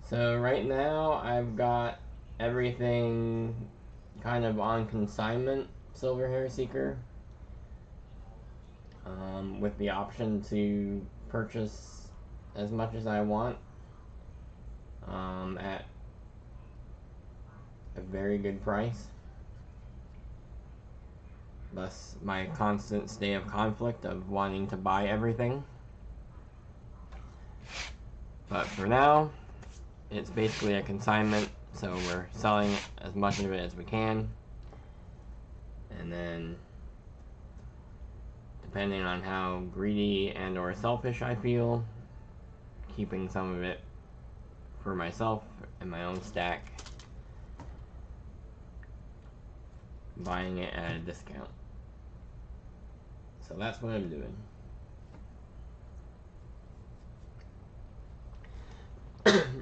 So right now I've got everything kind of on consignment, Silver Hair Seeker, with the option to purchase as much as I want at a very good price. Thus my constant state of conflict of wanting to buy everything. But for now, it's basically a consignment, so we're selling as much of it as we can. And then, depending on how greedy and or selfish I feel, keeping some of it for myself and my own stack, buying it at a discount. So that's what I'm doing.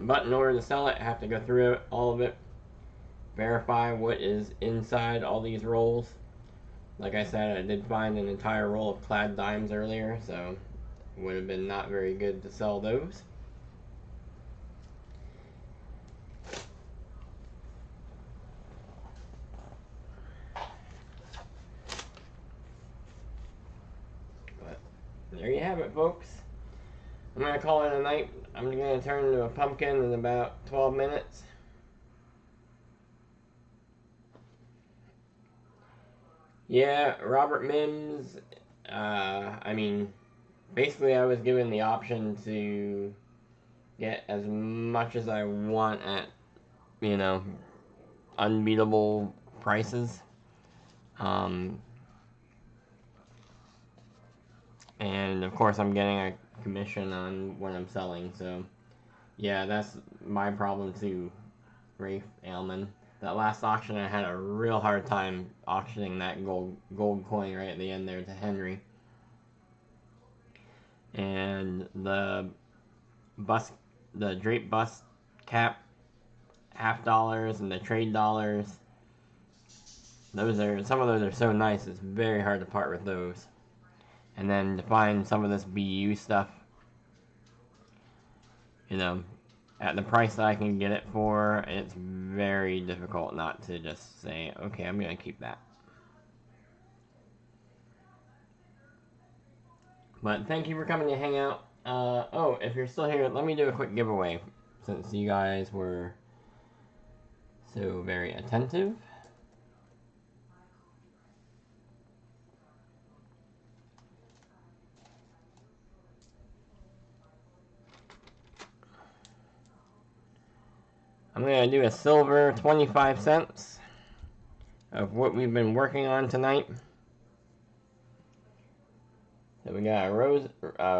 But in order to sell it, I have to go through it, all of it, verify what is inside all these rolls. Like I said, I did find an entire roll of clad dimes earlier, so it would have been not very good to sell those. But there you have it, folks. I'm going to call it a night. I'm going to turn into a pumpkin in about 12 minutes. Yeah, Robert Mims, I mean, basically I was given the option to get as much as I want at, you know, unbeatable prices. And of course I'm getting a commission on what I'm selling, so yeah, that's my problem too, Rafe Ailman. that last auction, I had a real hard time auctioning that gold coin right at the end there to Henry. And the drape bust cap $50 and the trade dollars. Some of those are so nice. It's very hard to part with those. And then to find some of this BU stuff, you know, at the price that I can get it for, it's very difficult not to just say, okay, I'm gonna keep that. But thank you for coming to hang out. Oh, if you're still here, let me do a quick giveaway, since you guys were so very attentive. I'm going to do a silver 25 cents of what we've been working on tonight. So we got a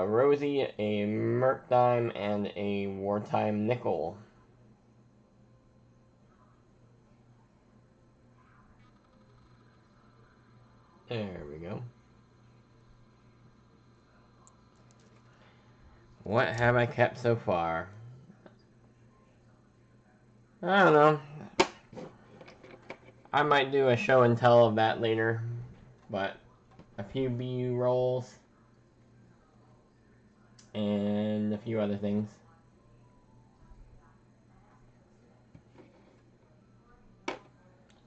Rosie, a Merc Dime, and a Wartime Nickel. There we go. What have I kept so far? I don't know. I might do a show and tell of that later, but a few BU rolls and a few other things.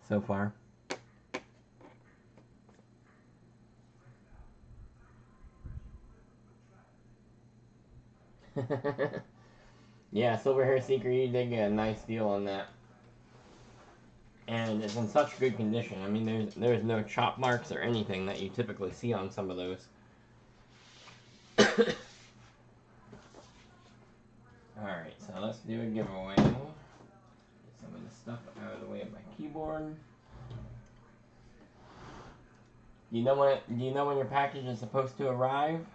So far. Yeah, Silver Hair Seeker, you did get a nice deal on that. And it's in such good condition. I mean, there's no chop marks or anything that you typically see on some of those. Alright, so let's do a giveaway. Get some of the stuff out of the way of my keyboard. Do you know when your package is supposed to arrive?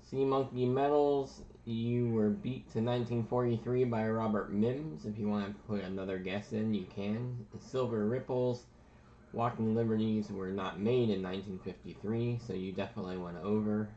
Sea Monkey Metals, you were beat to 1943 by Robert Mims. If you want to put another guess in, you can. Silver Ripples, Walking Liberties were not made in 1953, so you definitely went over.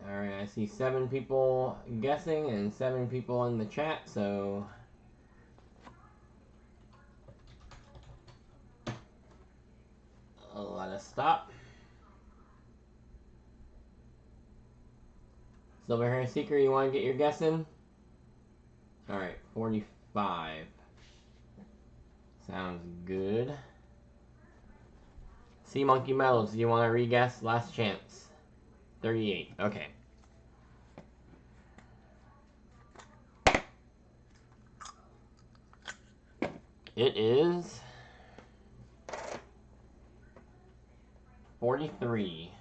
Alright, I see 7 people guessing and 7 people in the chat, so let us stop. Silver Hair Seeker, you want to get your guess in? Alright, 45. Sounds good. Sea Monkey Metals, do you want to re-guess? Last chance. 38. Okay. It is 43.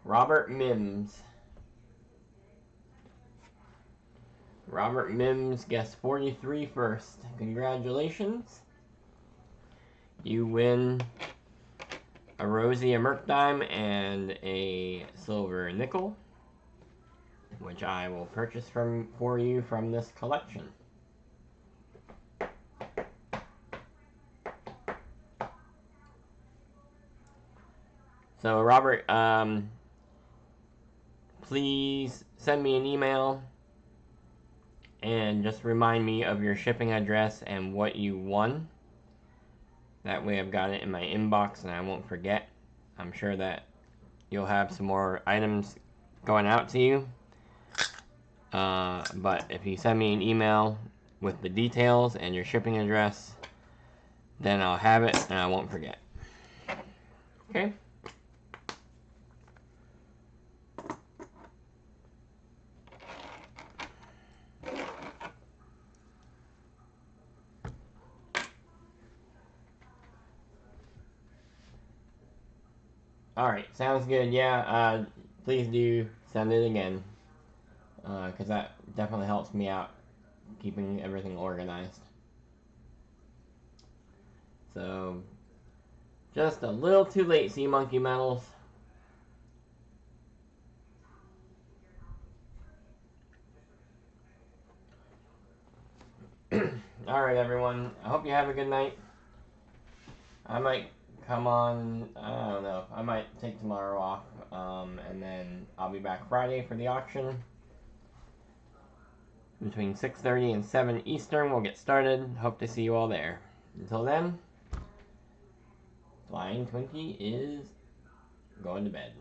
Robert Mims. Robert Mims guessed 43 first. Congratulations. You win a Rosie, a Merc Dime, and a silver nickel, which I will purchase for you from this collection. So Robert, please send me an email and just remind me of your shipping address and what you won. That way I've got it in my inbox and I won't forget. I'm sure that you'll have some more items going out to you. But if you send me an email with the details and your shipping address, then I'll have it and I won't forget. Okay? Alright, sounds good. Yeah, please do send it again. Because that definitely helps me out keeping everything organized. So, just a little too late, Sea Monkey Metals. Alright, everyone. I hope you have a good night. I might come on, I don't know. I might take tomorrow off. And then I'll be back Friday for the auction. Between 6:30 and 7 Eastern, we'll get started. Hope to see you all there. Until then, Flying Twinkie is going to bed.